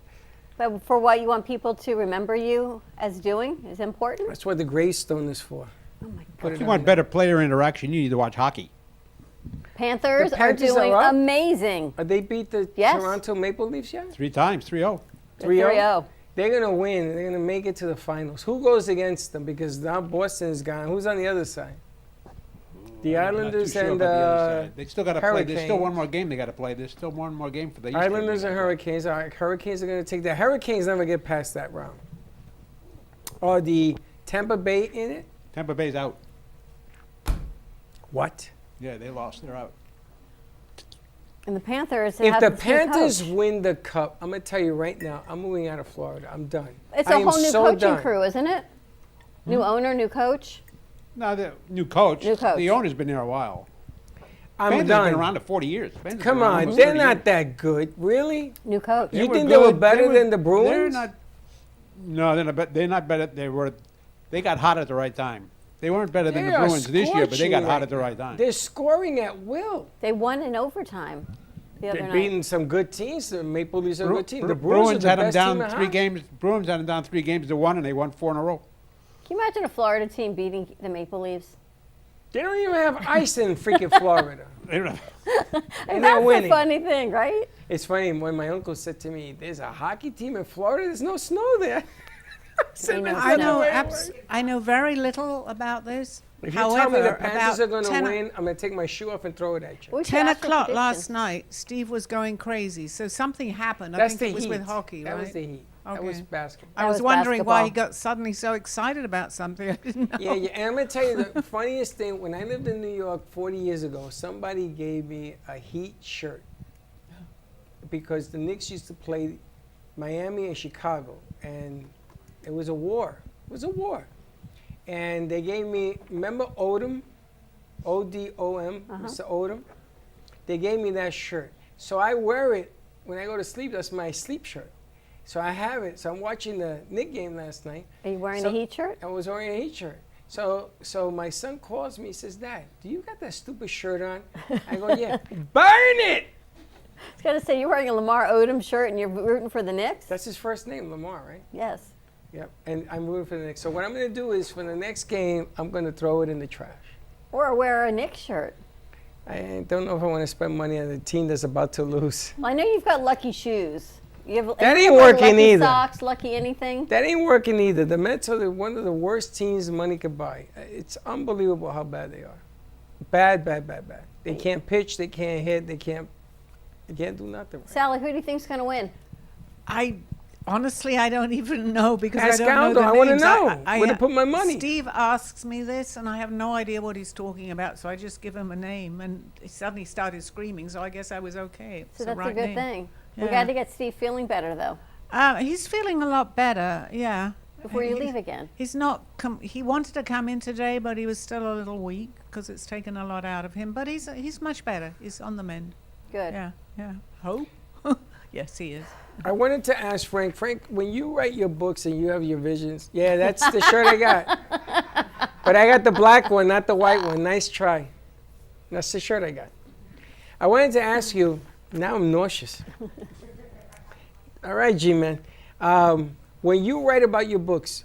But for what you want people to remember you as doing is important? That's what the gravestone is for. Oh my Put If it you on want there. better player interaction, you need to watch hockey. Panthers, The Panthers are doing are up? amazing. They beat the Yes. Toronto Maple Leafs yet? 3 times, 3-0. 3-0. They're going to win. They're going to make it to the finals. Who goes against them? Because now Boston's gone. Who's on the other side? The I'm not too Islanders sure and about the other side. They still got to play. There's still Hurricanes. one more game they got to play. There's still one more game for the Eastern. Islanders and Hurricanes. All right, Hurricanes are going to take that. Hurricanes never get past that round. Are the Tampa Bay in it? Tampa Bay's out. What? Yeah, they lost. They're out. And the Panthers If have the new Panthers coach. win the cup, I'm going to tell you right now, I'm moving out of Florida. I'm done. It's I a am whole new so coaching done. crew, isn't it? New owner, new coach. No, the new coach. New coach. The owner's been there a while. I'm Panthers done. been around for 40 years. Panthers Come been around on, almost they're 30 not years. that good. Really? New coach. You think they were good. better than the They're Bruins? not. No, they're not. They're not better. They got hot at the right time. They weren't better than They the are Bruins this year, but they got scorching hot right at the right time. They're scoring at will. They won in overtime. the other They're night. beating some good teams. The Maple Leafs are a good team. The Bruins are had the them best team down in 3 hockey. games. Bruins had them down 3-1, and they won 4 in a row. Can you imagine a Florida team beating the Maple Leafs? They don't even have ice in freaking Florida. And they're that's winning. the funny thing, right? It's funny when my uncle said to me, "There's a hockey team in Florida. There's no snow there." I said, "That's I not the know, way it works." I know very little about this. If you However, tell me the Panthers about are going to 10 win, I'm going to take my shoe off and throw it at you. We should 10 ask for o'clock predictions. last night, Steve was going crazy. So something happened. I That's think the it was Heat. with hockey, That right? was the Heat. That Okay. was basketball. I That was was wondering why he basketball. got suddenly so excited about something. I didn't know. Yeah, yeah. And I'm going to tell you the funniest thing. When I lived in New York 40 years ago, somebody gave me a Heat shirt because the Knicks used to play Miami and Chicago, and it was a war. It was a war. And they gave me, remember Odom? O-D-O-M, Mr. Odom? They gave me that shirt. So I wear it when I go to sleep. That's my sleep shirt. So I have it. So I'm watching the Knick game last night. Are you wearing So- a Heat shirt? I was wearing a Heat shirt. So my son calls me, he says, "Dad, do you got that stupid shirt on?" I go, "Yeah." "Burn it!" I was going to say, you're wearing a Lamar Odom shirt and you're rooting for the Knicks? That's his first name, Lamar, right? Yes. Yep. And I'm rooting for the Knicks. So what I'm going to do is for the next game, I'm going to throw it in the trash. Or wear a Knicks shirt. I don't know if I want to spend money on a team that's about to lose. Well, I know you've got lucky shoes. You have, That you ain't wear working lucky either. Socks, lucky anything. That ain't working either. The Mets are one of the worst teams money could buy. It's unbelievable how bad they are. Bad, bad, bad, bad. They can't pitch. They can't hit. They can't do nothing. Right. Sally, who do you think's going to win? Honestly, I don't even know because Ask I don't Aldo. know the I wanna names. know where to put my money. Steve asks me this, and I have no idea what he's talking about, so I just give him a name, and he suddenly started screaming, so I guess I was okay. It's So the that's right a good name. thing. We Yeah. got to get Steve feeling better, though. He's feeling a lot better, yeah. Before you leave again. He's not. He wanted to come in today, but he was still a little weak because it's taken a lot out of him. But he's much better. He's on the mend. Good. Yeah, yeah. Hope. Yes, he is. I wanted to ask Frank. Frank, when you write your books and you have your visions, yeah, that's the shirt I got. But I got the black one, not the white one. Nice try. That's the shirt I got. I wanted to ask you. Now I'm nauseous. All right, G-Man. When you write about your books,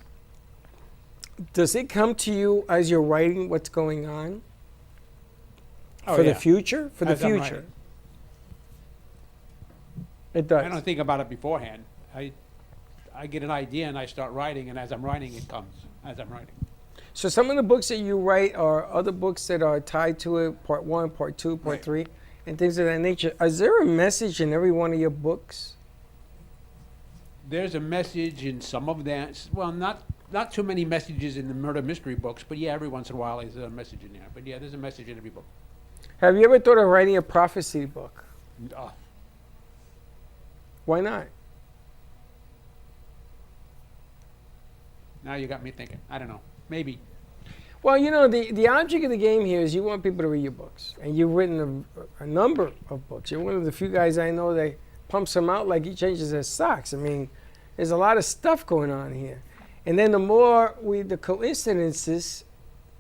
does it come to you as you're writing what's going on? Oh, For yeah. the future? For the As I'm future. writing. It does. I don't think about it beforehand. I get an idea and I start writing, and as I'm writing, it comes as I'm writing. So some of the books that you write are other books that are tied to it, part 1, part 2, part 3, and things of that nature. Is there a message in every one of your books? There's a message in some of them. Well, not too many messages in the murder mystery books, but yeah, every once in a while there's a message in there. But yeah, there's a message in every book. Have you ever thought of writing a prophecy book? Oh, Why not? now you got me thinking. I don't know. Maybe. Well, you know, the object of the game here is you want people to read your books. And you've written a number of books. You're one of the few guys I know that pumps them out like he changes his socks. I mean, there's a lot of stuff going on here. And then the more the coincidences,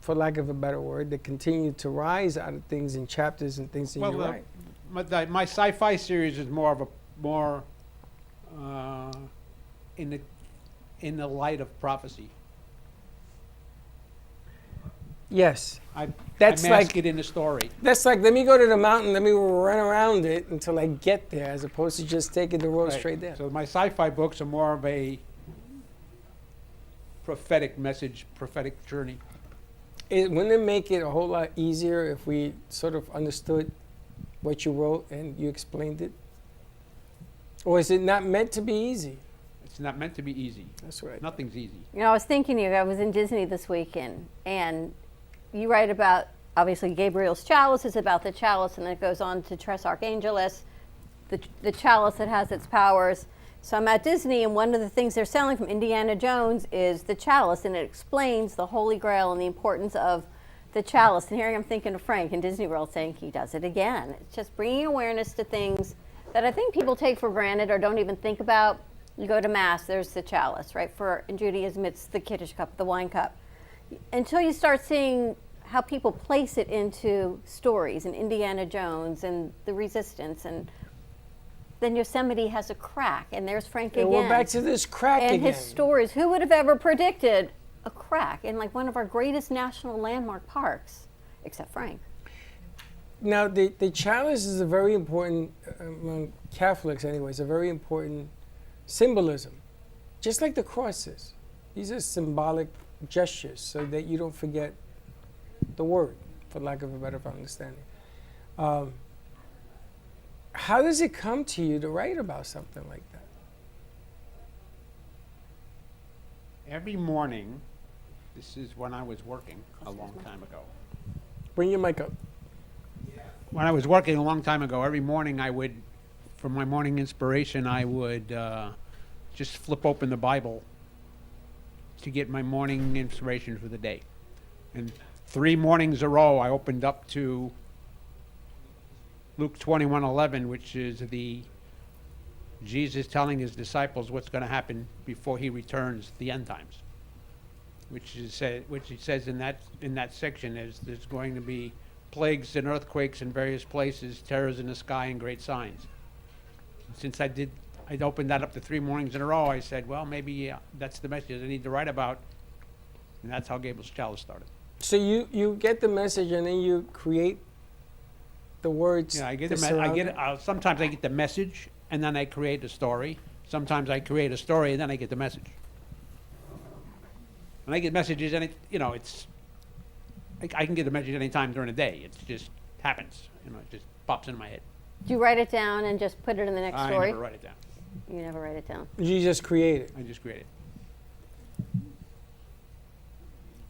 for lack of a better word, that continue to rise out of things in chapters and things that you write. My sci-fi series is more of a in the light of prophecy. Yes. That's mask it in the story. That's like, let me go to the mountain, let me run around it until I get there, as opposed to just taking the road Right. straight there. So my sci-fi books are more of a prophetic message, prophetic journey. Wouldn't it make it a whole lot easier if we sort of understood what you wrote and you explained it? Or is it not meant to be easy? It's not meant to be easy. That's right. Nothing's easy. You know, I was thinking I was in Disney this weekend, and you write about, obviously, Gabriel's chalice is about the chalice, and then it goes on to Tres Archangelis, the chalice that has its powers. So I'm at Disney, and one of the things they're selling from Indiana Jones is the chalice, and it explains the Holy Grail and the importance of the chalice. And here I'm thinking of Frank in Disney World saying he does it again. It's just bringing awareness to things that I think people take for granted or don't even think about. You go to Mass, there's the chalice, right? In Judaism, it's the Kiddush cup, the wine cup. Until you start seeing how people place it into stories and Indiana Jones and the Resistance and then Yosemite has a crack, and there's Frank And again. we're back to this crack and again. his stories. Who would have ever predicted a crack in like one of our greatest national landmark parks, except Frank? Now, the chalice is a very important, among Catholics anyways, a very important symbolism. Just like the cross is. These are symbolic gestures so that you don't forget the word, for lack of a better understanding. How does it come to you to write about something like that? Every morning, this is when I was working a long time ago. Bring your mic up. When I was working a long time ago, every morning I would, for my morning inspiration, I would just flip open the Bible to get my morning inspiration for the day. And 3 mornings in a row, I opened up to Luke 21:11, which is the Jesus telling his disciples what's going to happen before he returns, the end times. Which he says in that section is there's going to be plagues and earthquakes in various places, terrors in the sky, and great signs. Since I'd opened that up to 3 mornings in a row, I said, well, maybe that's the message I need to write about, and that's how Gables Chalice started. So you get the message and then you create the words. Yeah, I get to surround it? sometimes I get the message and then I create a story. Sometimes I create a story and then I get the message. When I get messages, I can get the message any time during the day. It just happens. It just pops into my head. Do you write it down and just put it in the next story? I never write it down. You never write it down. You just create it. I just create it.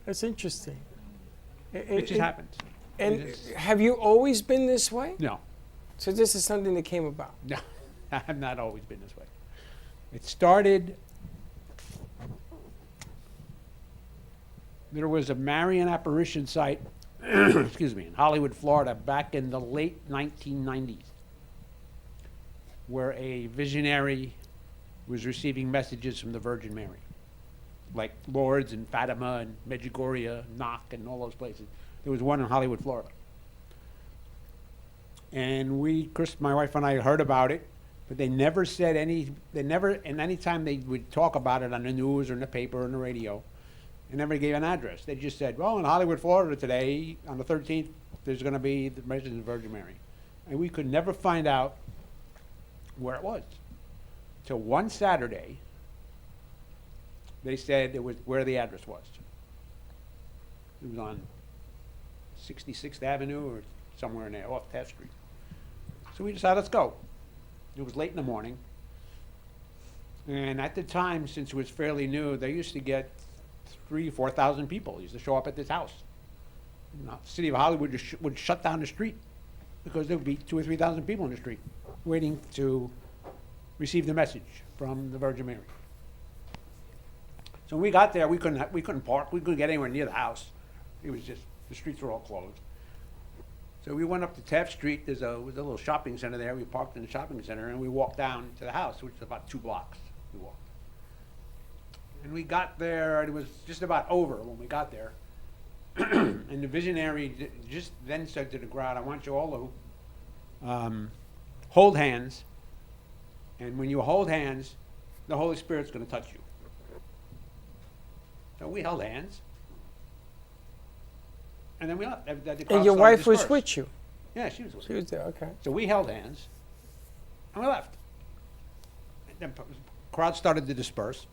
That's interesting. It just happens. And have you always been this way? No. So this is something that came about? No, I have not always been this way. It started, there was a Marian apparition site, excuse me, in Hollywood, Florida, back in the late 1990s, where a visionary was receiving messages from the Virgin Mary, like Lourdes and Fatima and Medjugorje, Knock, and all those places. There was one in Hollywood, Florida. And my wife and I heard about it, but they never said and any time they would talk about it on the news or in the paper or on the radio, they never gave an address. They just said, well, in Hollywood, Florida today, on the 13th, there's going to be the message of the Virgin Mary. And we could never find out where it was. Till one Saturday, they said it was where the address was. It was on 66th Avenue or somewhere in there, off Taft Street. So we decided, let's go. It was late in the morning. And at the time, since it was fairly new, they used to get 3,000 or 4,000 people used to show up at this house. The city of Hollywood would shut down the street because there would be 2,000 or 3,000 people in the street waiting to receive the message from the Virgin Mary. So when we got there, we couldn't park. We couldn't get anywhere near the house. It was just, the streets were all closed. So we went up to Taft Street. There's a little shopping center there. We parked in the shopping center and we walked down to the house, which is about 2 blocks. We walked. And we got there, and it was just about over when we got there. And the visionary just then said to the crowd, I want you all to hold hands. And when you hold hands, the Holy Spirit's going to touch you. So we held hands. And then we left. And your wife was with you? Yeah, she was with me. She was there, okay. So we held hands, and we left. And the crowd started to disperse,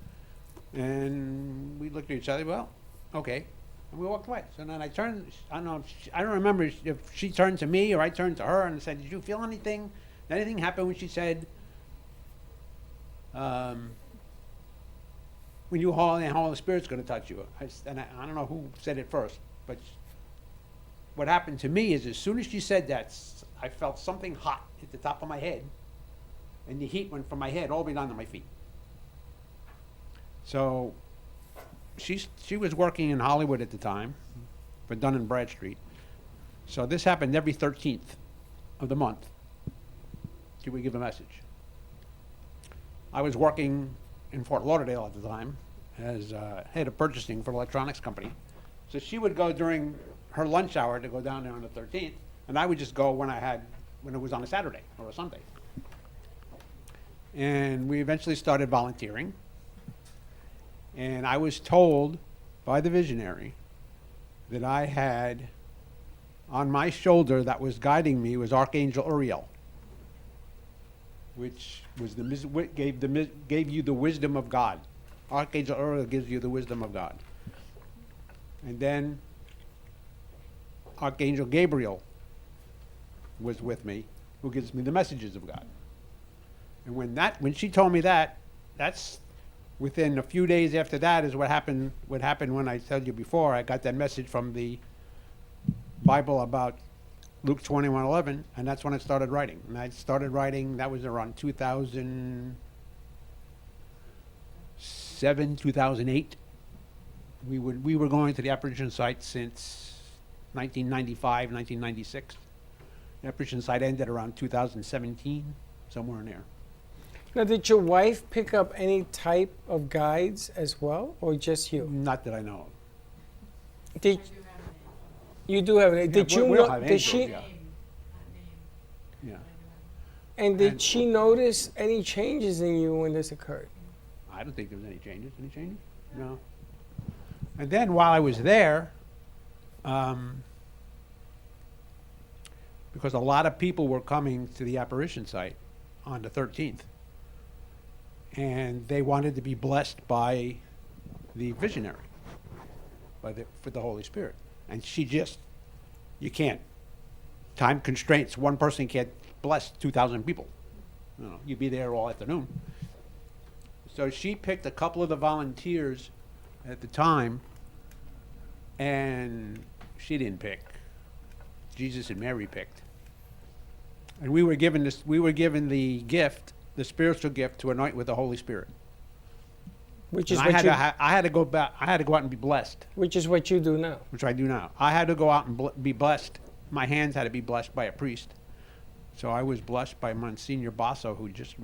and we looked at each other, well, okay, and we walked away. So then I turned, I don't remember if she turned to me or I turned to her and said, did you feel anything? Did anything happen when she said, when you hold, the Holy Spirit's going to touch you? I don't know who said it first, but what happened to me is as soon as she said that, I felt something hot at the top of my head, and the heat went from my head all the way down to my feet. So she was working in Hollywood at the time for Dun & Bradstreet. So this happened every 13th of the month. She would give a message. I was working in Fort Lauderdale at the time as head of purchasing for an electronics company. So she would go during her lunch hour to go down there on the 13th, and I would just go when it was on a Saturday or a Sunday. And we eventually started volunteering. And I was told by the visionary that I had on my shoulder that was guiding me was Archangel Uriel, which was gave you the wisdom of God. Archangel Uriel gives you the wisdom of God. And then Archangel Gabriel was with me, who gives me the messages of God. And when she told me that, that's within a few days after that is what happened when I told you before, I got that message from the Bible about Luke 21:11, and that's when I started writing. And I started writing, that was around 2007, 2008. We were going to the apparition site since 1995, 1996. The apparition site ended around 2017, somewhere in there. Now, did your wife pick up any type of guides as well, or just you? Not that I know of. Did you do have it? Did Yeah, you we'll know? have Did angels, she? yeah. Yeah. And did she notice any changes in you when this occurred? I don't think there was any changes. Any changes? No. And then while I was there, because a lot of people were coming to the apparition site on the 13th, and they wanted to be blessed by the visionary, for the Holy Spirit. And you can't. Time constraints. One person can't bless 2,000 people. You'd be there all afternoon. So she picked a couple of the volunteers at the time, and she didn't pick. Jesus and Mary picked. And we were given the gift, the spiritual gift, to anoint with the Holy Spirit. Which is and what I had to go out and be blessed. Which is what you do now. Which I do now. I had to go out and be blessed. My hands had to be blessed by a priest. So I was blessed by Monsignor Basso, who he just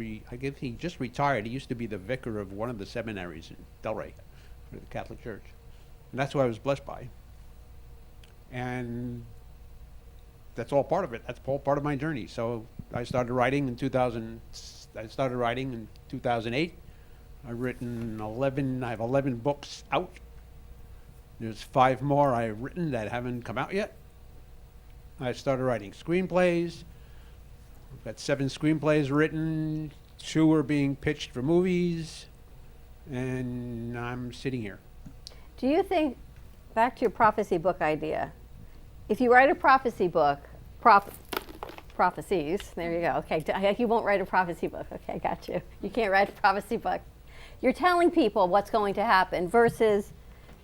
retired. He used to be the vicar of one of the seminaries in Delray for the Catholic Church. And that's who I was blessed by. And that's all part of it. That's all part of my journey. So I started writing in 2008. I have 11 books out. There's 5 more I've written that haven't come out yet. I started writing screenplays. I've got 7 screenplays written. 2 are being pitched for movies. And I'm sitting here. Do you think, back to your prophecy book idea, if you write a prophecy book, prophecies, there you go, okay, you won't write a prophecy book, okay, got you. You can't write a prophecy book. You're telling people what's going to happen versus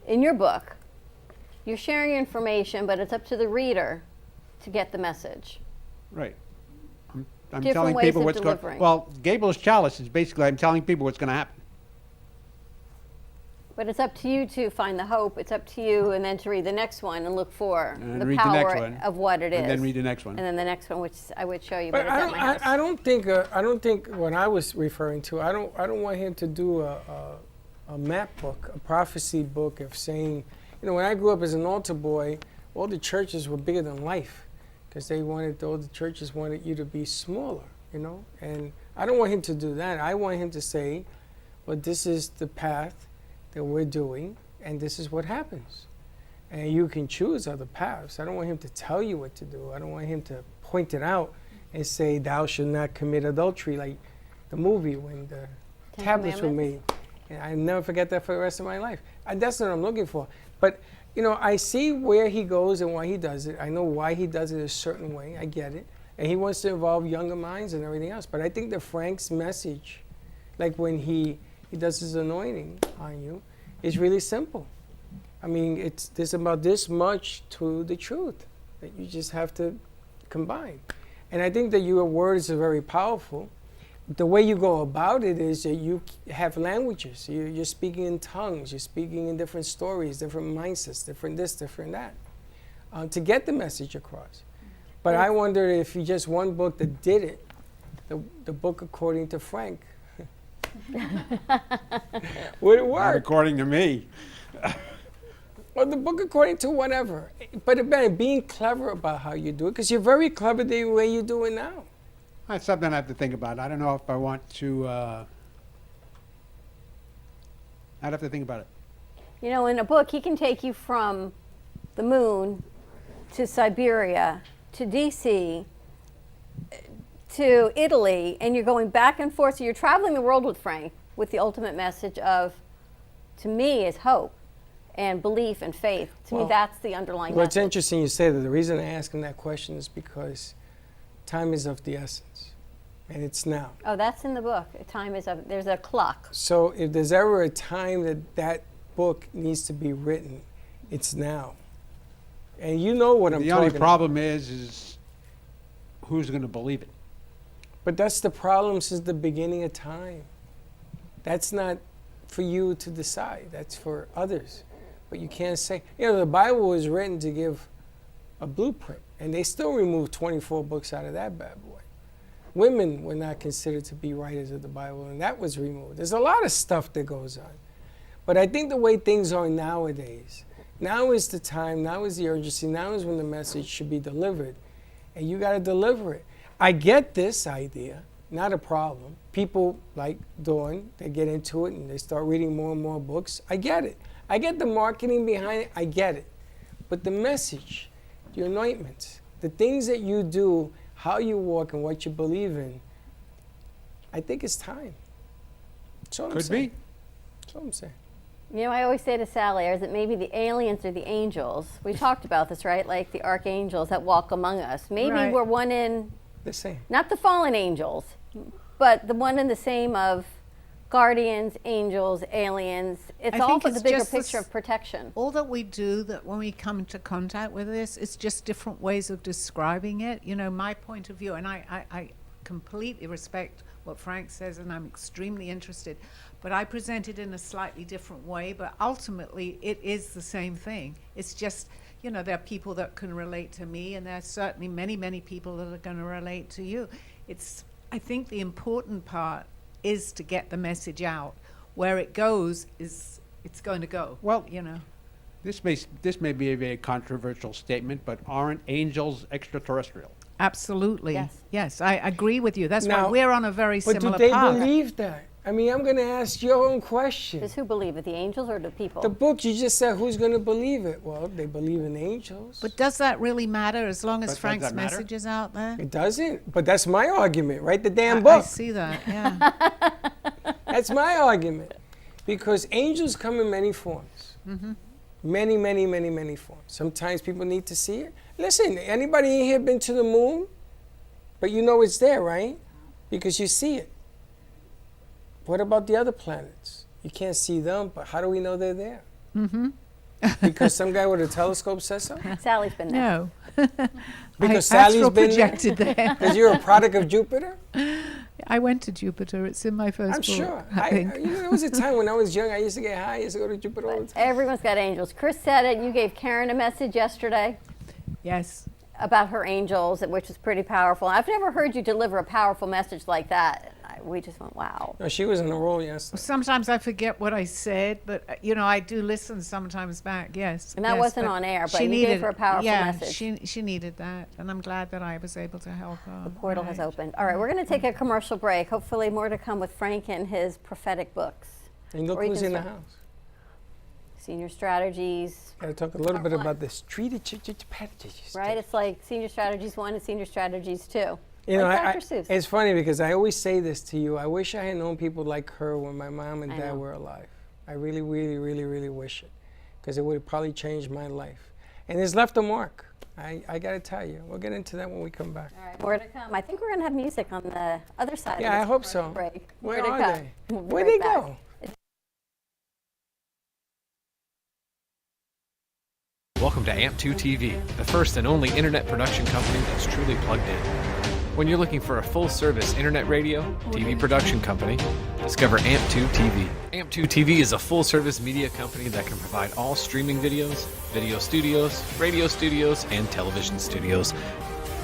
in your book, you're sharing information, but it's up to the reader to get the message. Right. I'm Different telling ways people of what's going. delivering. Well, Gabriel's chalice is basically I'm telling people what's going to happen. But it's up to you to find the hope. It's up to you, and then to read the next one and look for And the read the next power one. of what it is. And then read the next one. And then the next one, which I would show you, But but it's at my house. I don't think what I was referring to. I don't want him to do a map book, a prophecy book of saying, when I grew up as an altar boy, all the churches were bigger than life, because all the churches wanted you to be smaller, And I don't want him to do that. I want him to say, well, this is the path that we're doing, and this is what happens. And you can choose other paths. I don't want him to tell you what to do. I don't want him to point it out and say, thou shalt not commit adultery, like the movie when the tablets were made. And I never forget that for the rest of my life. And that's what I'm looking for. But, I see where he goes and why he does it. I know why he does it a certain way. I get it. And he wants to involve younger minds and everything else. But I think that Frank's message, like when he does his anointing on you, is really simple. I mean, there's about this much to the truth that you just have to combine. And I think that your words are very powerful. The way you go about it is that you have languages. You're speaking in tongues. You're speaking in different stories, different mindsets, different this, different that, to get the message across. But I wonder if you just one book that did it, the book according to Frank, would it work? Not according to me. Or the book according to whatever. But again, being clever about how you do it, because you're very clever the way you do it now. That's something I have to think about. I don't know if I want to. I'd have to think about it. You know, in a book, he can take you from the moon to Siberia to DC to Italy, and you're going back and forth. So you're traveling the world with Frank with the ultimate message of, to me, is hope and belief and faith. To me, that's the underlying Well, it's message. interesting you say that. The reason I ask him that question is because time is of the essence, and it's now. Oh, that's in the book. Time is up. There's a clock. So if there's ever a time that that book needs to be written, it's now. And you know what I'm talking The only about. problem is who's going to believe it? But that's the problem since the beginning of time. That's not for you to decide. That's for others. But you can't say, you know, the Bible was written to give a blueprint, and they still removed 24 books out of that bad boy. Women were not considered to be writers of the Bible, and that was removed. There's a lot of stuff that goes on. But I think the way things are nowadays, now is the time, now is the urgency, now is when the message should be delivered, and you got to deliver it. I get this idea, not a problem. People like Dawn, they get into it and they start reading more and more books. I get it. I get the marketing behind it. I get it. But the message, the anointments, the things that you do, how you walk and what you believe in, I think it's time. That's all I'm Could saying. be. That's all I'm saying. You know, I always say to Sally, is it maybe the aliens or the angels? We talked about this, right? Like the archangels that walk among us. Maybe Right. we're one in, The same. not the fallen angels, but the one in the same of guardians, angels, aliens. It's I all think for it's the bigger just picture this- of protection. All that we do, that when we come into contact with this, it's just different ways of describing it. You know, my point of view, and I completely respect what Frank says, and I'm extremely interested, but I present it in a slightly different way, but ultimately it is the same thing. It's just, you know, there are people that can relate to me, and there are certainly many, many people that are going to relate to you. I think the important part is to get the message out. Where it goes is, it's going to go. Well, you know. This may be a very controversial statement, but aren't angels extraterrestrial? Absolutely. Yes, I agree with you. That's Now, why we're on a very But similar do they path. believe that? I mean, I'm going to ask your own question. Does who believe it, the angels or the people? The book, you just said, who's going to believe it? Well, they believe in angels. But does that really matter as long as Does Frank's that matter? message is out there? It doesn't. But that's my argument. Write the damn I book. see that, yeah. That's my argument. Because angels come in many forms. Mhm. Many, many, many, many forms. Sometimes people need to see it. Listen, anybody in here been to the moon? But you know it's there, right? Because you see it. What about the other planets? You can't see them, but how do we know they're there? Mm-hmm. Because some guy with a telescope says so? Sally's been there. No. Because I Sally's astral been projected there? there. Because you're a product of Jupiter? I went to Jupiter. It's in my first I'm book, sure. I think. You know, there was a time when I was young, I used to get high, I used to go to Jupiter all the time. Everyone's got angels. Chris said it. You gave Karen a message yesterday. Yes. About her angels, which is pretty powerful. I've never heard you deliver a powerful message like that. We just went, wow. No, she was on a roll yesterday. Sometimes I forget what I said, but you know, I do listen sometimes back. Yes. And that yes, wasn't on air, but she you needed, gave her a powerful yeah, message. she needed that, and I'm glad that I was able to help her. The portal has opened. All right, we're going to take a commercial break. Hopefully more to come with Frank and his prophetic books. And look Or you who's can in the start- house. Senior strategies. Got to talk a little bit about the street strategies. Right? It's like Senior Strategies 1 and Senior Strategies 2. You know, like I, Dr. Seuss. it's funny because I always say this to you. I wish I had known people like her when my mom and I dad know. were alive. I really, really, really, really wish it. Because it would have probably changed my life. And it's left a mark. I got to tell you. We'll get into that when we come back. All right, more to come. I think we're going to have music on the other side Yeah, of I this hope commercial so. break. Where More to are come. they? We'll be Where'd right they back. go? Welcome to AMP2 TV, the first and only internet production company that's truly plugged in. When you're looking for a full-service internet radio, TV production company, discover AMP2 TV. AMP2 TV is a full-service media company that can provide all streaming videos, video studios, radio studios, and television studios.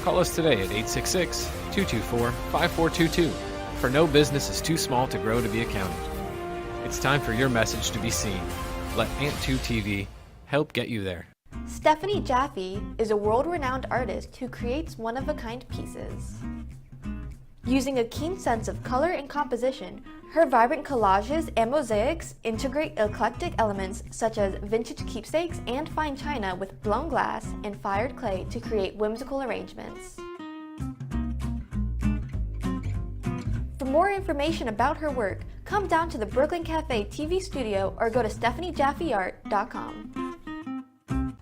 Call us today at 866-224-5422, for no business is too small to grow to be accounted. It's time for your message to be seen. Let AMP2 TV help get you there. Stephanie Jaffe is a world-renowned artist who creates one-of-a-kind pieces. Using a keen sense of color and composition, her vibrant collages and mosaics integrate eclectic elements such as vintage keepsakes and fine china with blown glass and fired clay to create whimsical arrangements. For more information about her work, come down to the Brooklyn Cafe TV studio or go to StephanieJaffeArt.com.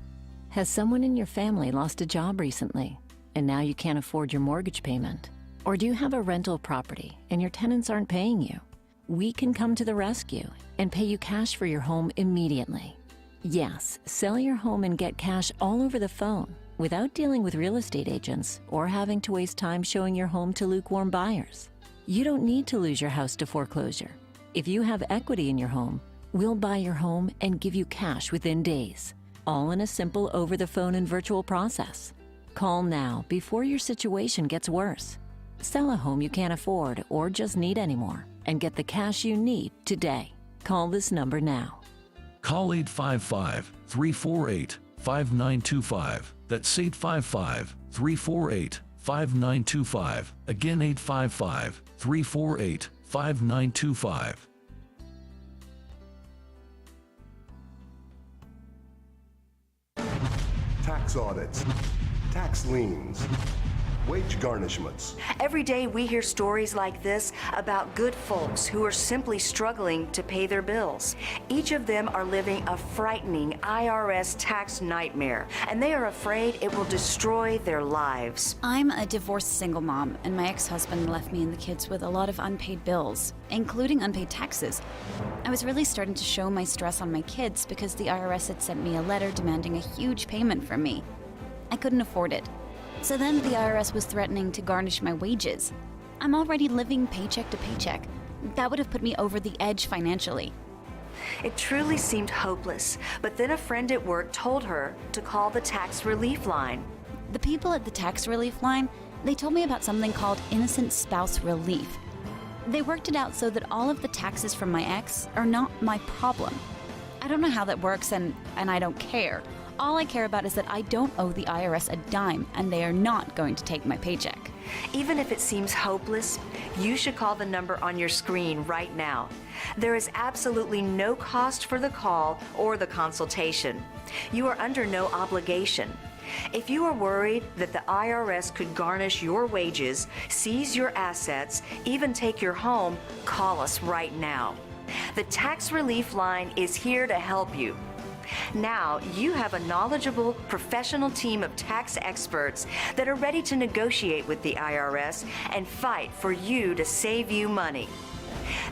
Has someone in your family lost a job recently, and now you can't afford your mortgage payment? Or do you have a rental property and your tenants aren't paying you? We can come to the rescue and pay you cash for your home immediately. Yes, sell your home and get cash all over the phone without dealing with real estate agents or having to waste time showing your home to lukewarm buyers. You don't need to lose your house to foreclosure. If you have equity in your home, we'll buy your home and give you cash within days, all in a simple over-the-phone and virtual process. Call now before your situation gets worse. Sell a home you can't afford or just need anymore and get the cash you need today. Call this number now. Call 855-348-5925. That's 855-348-5925. Again, 855-348-5925. Tax audits, tax liens, wage garnishments. Every day we hear stories like this about good folks who are simply struggling to pay their bills. Each of them are living a frightening IRS tax nightmare, and they are afraid it will destroy their lives. I'm a divorced single mom, and my ex-husband left me and the kids with a lot of unpaid bills, including unpaid taxes. I was really starting to show my stress on my kids because the IRS had sent me a letter demanding a huge payment from me. I couldn't afford it. So then the IRS was threatening to garnish my wages. I'm already living paycheck to paycheck. That would have put me over the edge financially. It truly seemed hopeless, but then a friend at work told her to call the tax relief line. The people at the tax relief line, they told me about something called innocent spouse relief. They worked it out so that all of the taxes from my ex are not my problem. I don't know how that works, and I don't care. All I care about is that I don't owe the IRS a dime, and they are not going to take my paycheck. Even if it seems hopeless, you should call the number on your screen right now. There is absolutely no cost for the call or the consultation. You are under no obligation. If you are worried that the IRS could garnish your wages, seize your assets, even take your home, call us right now. The Tax Relief Line is here to help you. Now you have a knowledgeable, professional team of tax experts that are ready to negotiate with the IRS and fight for you to save you money.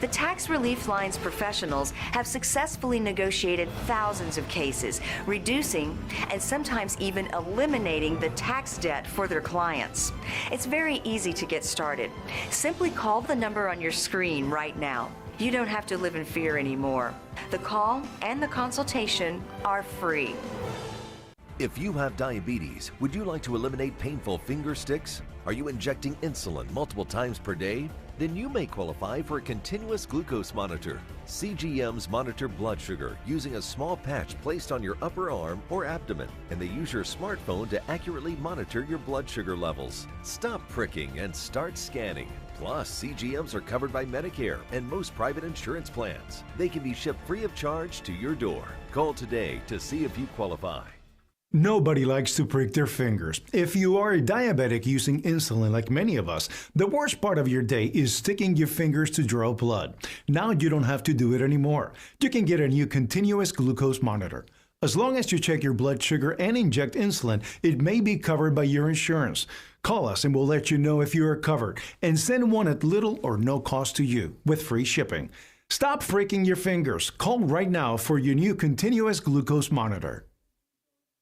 The Tax Relief Line's professionals have successfully negotiated thousands of cases, reducing and sometimes even eliminating the tax debt for their clients. It's very easy to get started. Simply call the number on your screen right now. You don't have to live in fear anymore. The call and the consultation are free. If you have diabetes, would you like to eliminate painful finger sticks? Are you injecting insulin multiple times per day? Then you may qualify for a continuous glucose monitor. CGM's monitor blood sugar using a small patch placed on your upper arm or abdomen, and they use your smartphone to accurately monitor your blood sugar levels. Stop pricking and start scanning. Plus, CGMs are covered by Medicare and most private insurance plans. They can be shipped free of charge to your door. Call today to see if you qualify. Nobody likes to prick their fingers. If you are a diabetic using insulin like many of us, the worst part of your day is sticking your fingers to draw blood. Now you don't have to do it anymore. You can get a new continuous glucose monitor. As long as you check your blood sugar and inject insulin, it may be covered by your insurance. Call us and we'll let you know if you are covered, and send one at little or no cost to you with free shipping. Stop freaking your fingers. Call right now for your new continuous glucose monitor.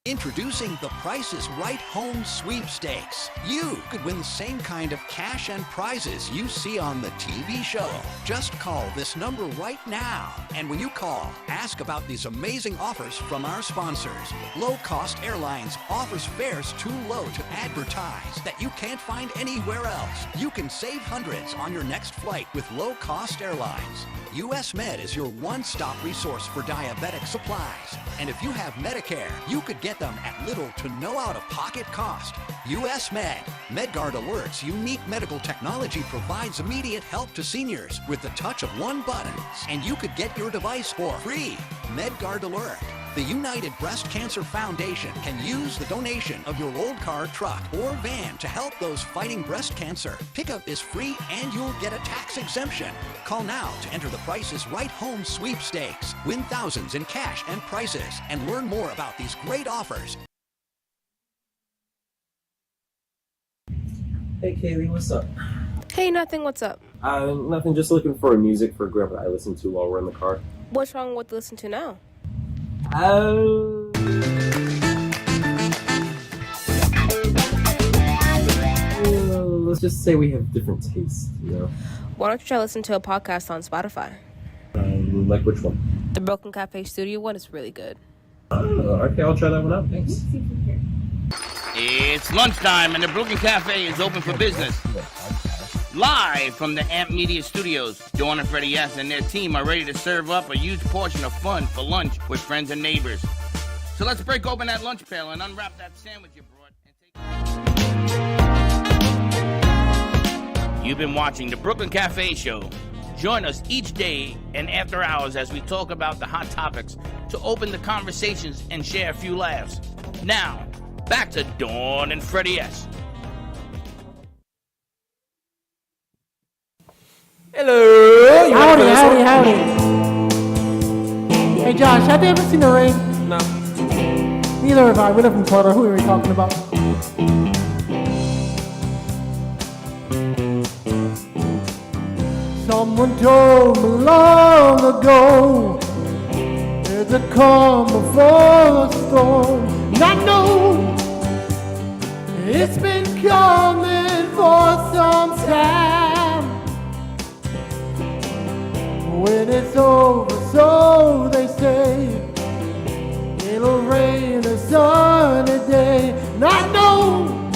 Introducing the Price is Right Home Sweepstakes. You could win the same kind of cash and prizes you see on the TV show. Just call this number right now. And when you call, ask about these amazing offers from our sponsors. Low Cost Airlines offers fares too low to advertise that you can't find anywhere else. You can save hundreds on your next flight with Low Cost Airlines. US Med is your one-stop resource for diabetic supplies. And if you have Medicare, you could get them at little to no out-of-pocket cost. US Med. MedGuard Alert's unique medical technology provides immediate help to seniors with the touch of one button. And you could get your device for free. MedGuard Alert. The United Breast Cancer Foundation can use the donation of your old car, truck, or van to help those fighting breast cancer. Pickup is free and you'll get a tax exemption. Call now to enter the Price is Right Home Sweepstakes. Win thousands in cash and prizes and learn more about these great offers. Hey Kaylee, what's up? Hey, nothing, what's up? Nothing, just looking for music for Grandpa I listen to while we're in the car. What's wrong with listen to now? Let's just say we have different tastes, you know? Why don't you try listen to a podcast on Spotify? Like which one? The Broken Cafe Studio one is really good. Okay, I'll try that one out, thanks. It's lunchtime and the Brooklyn Cafe is open for business. Live from the Amp Media Studios, Dawn and Freddie S. and their team are ready to serve up a huge portion of fun for lunch with friends and neighbors. So let's break open that lunch pail and unwrap that sandwich you brought. You've been watching the Brooklyn Cafe Show. Join us each day and after hours as we talk about the hot topics to open the conversations and share a few laughs. Now, back to Dawn and Freddie S. Hello. Howdy. Hey Josh, have you ever seen the rain? No. Neither have I. We live in Florida. Who are we talking about? Someone told me long ago there's a calm before the storm. And I know it's been coming for some time. When it's over, so they say, it'll rain a sunny day. And I know,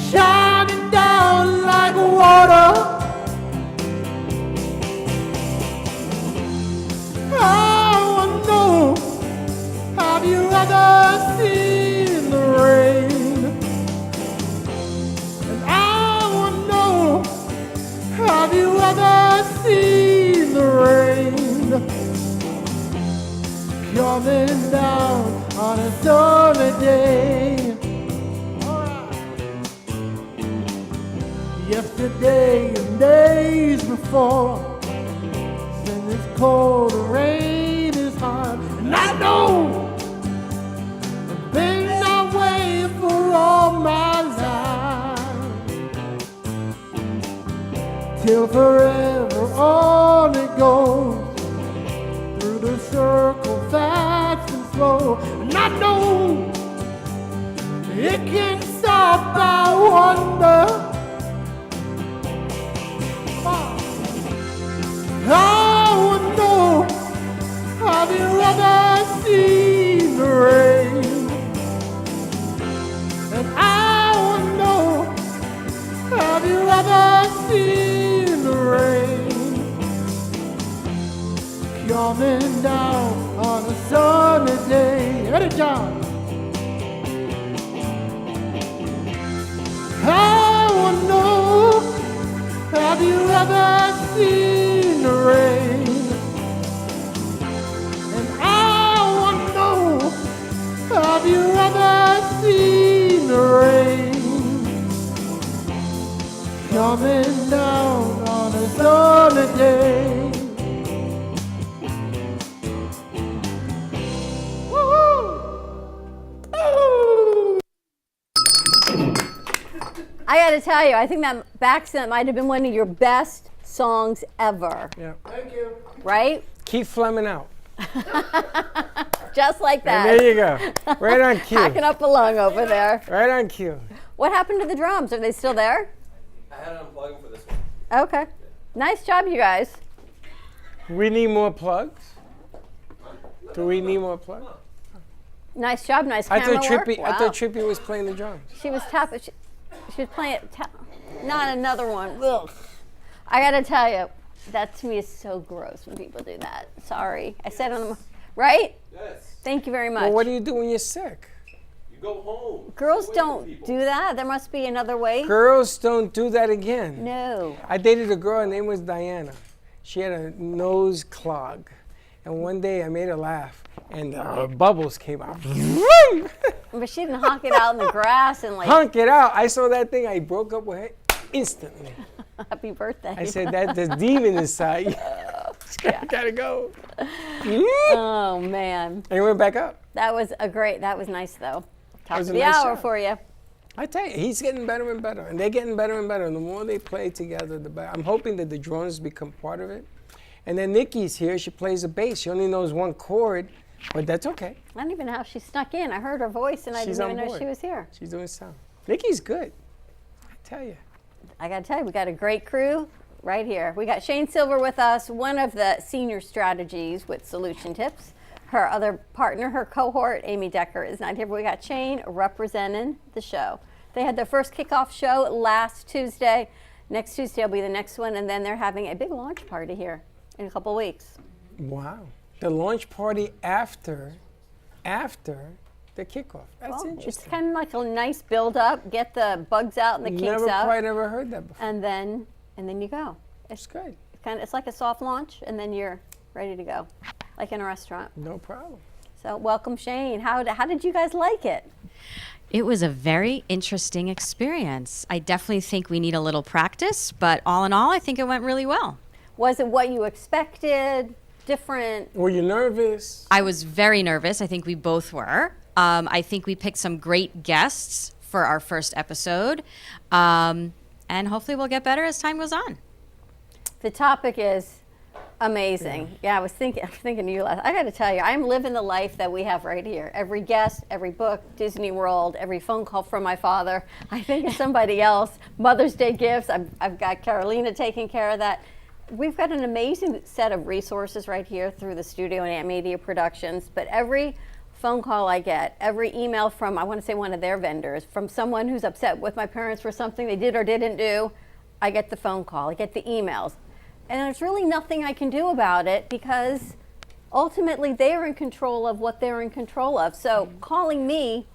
shining down like water. I know, have you ever seen the rain? And I know, have you ever seen the rain coming down on a sunny day? Yesterday and days before, since it's cold, the rain is hard, and I know I've been that way for all my life, till forever on it goes, through the circle fast and slow, and I know it can stop, I wonder. I would know, have you ever seen the rain? And I would know, have you ever seen the rain coming down on a sunny day? Ready, John? I would know, have you ever seen the rain? And I want to know, have you ever seen the rain coming down on a sunny day? I gotta tell you, I think that Baxter might have been one of your best songs ever. Yeah. Thank you. Right? Keep Fleming out. Just like that. And there you go. Right on cue. Hacking up a lung over there. Right on cue. What happened to the drums? Are they still there? I had to unplug them for this one. Okay. Nice job, you guys. We need more plugs. Do we need more plugs? Nice job, nice I camera thought work. Trippy. Wow. I thought Trippy was playing the drums. She was tapping. She was playing it. Not another one. Ugh. I gotta tell you, that to me is so gross when people do that. Sorry, I said on the right. Yes. Thank you very much. Well, what do you do when you're sick? You go home. Girls don't do that. There must be another way. Girls don't do that again. No. I dated a girl. Her name was Diana. She had a nose clog, and one day I made her laugh, and her bubbles came out. But she didn't honk it out in the grass and like. Honk it out. I saw that thing. I broke up with her instantly. Happy birthday. I said that there's demon inside. Gotta go. Oh man. And it went back up. That was that was nice though. Top was of a the nice hour job. for you. I tell you, he's getting better and better, and they're getting better and better. And the more they play together, the better. I'm hoping that the drones become part of it. And then Nikki's here. She plays the bass. She only knows one chord, but that's okay. I don't even know how she snuck in. I heard her voice and I She's didn't even on know board. she was here. She's doing sound. Nikki's good. I tell you. I gotta tell you, we got a great crew right here. We got Shane Silver with us, one of the senior strategies with Solution Tips. Her other partner, her cohort, Amy Decker, is not here, but we got Shane representing the show. They had their first kickoff show last Tuesday. Next Tuesday will be the next one, and then they're having a big launch party here in a couple weeks. Wow. The launch party after the kickoff. That's Well, interesting. It's kind of like a nice build up, get the bugs out and the kinks Never out. quite ever heard that before. And then you go. It's good. It's like a soft launch, and then you're ready to go, like in a restaurant. No problem. So welcome, Shane. How did you guys like it? It was a very interesting experience. I definitely think we need a little practice, but all in all, I think it went really well. Was it what you expected? Different? Were you nervous? I was very nervous. I think we both were. I think we picked some great guests for our first episode, and hopefully we'll get better as time goes on. The topic is amazing. Yeah, I was thinking of you last. I got to tell you, I'm living the life that we have right here. Every guest, every book, Disney World, every phone call from my father. I think of somebody else. Mother's Day gifts. I've got Carolina taking care of that. We've got an amazing set of resources right here through the studio and Ant Media Productions. But every phone call I get, every email from, I want to say one of their vendors, from someone who's upset with my parents for something they did or didn't do, I get the phone call, I get the emails. And there's really nothing I can do about it because ultimately they're in control of what they're in control of. So calling me,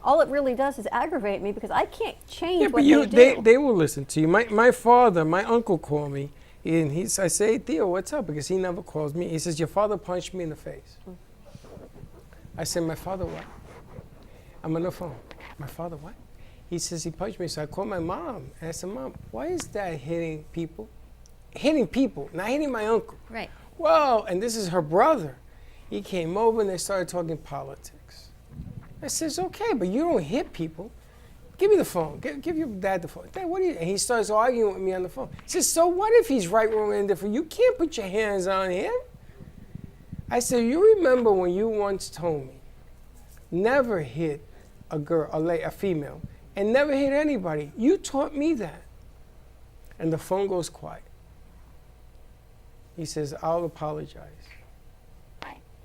all it really does is aggravate me because I can't change what they do. They will listen to you. My father, my uncle called me, and I say, hey, Theo, what's up? Because he never calls me. He says, your father punched me in the face. I said, my father what? I'm on the phone. My father what? He says, he punched me. So I called my mom, and I said, Mom, why is Dad hitting people? Hitting people, not hitting my uncle. Right. Well, and this is her brother. He came over and they started talking politics. I says, okay, but you don't hit people. Give me the phone. Give your dad the phone. Dad, what are you? And he starts arguing with me on the phone. He says, so what if he's right, wrong, and indifferent? You can't put your hands on him. I said, you remember when you once told me, never hit a girl, a female, and never hit anybody. You taught me that. And the phone goes quiet. He says, I'll apologize.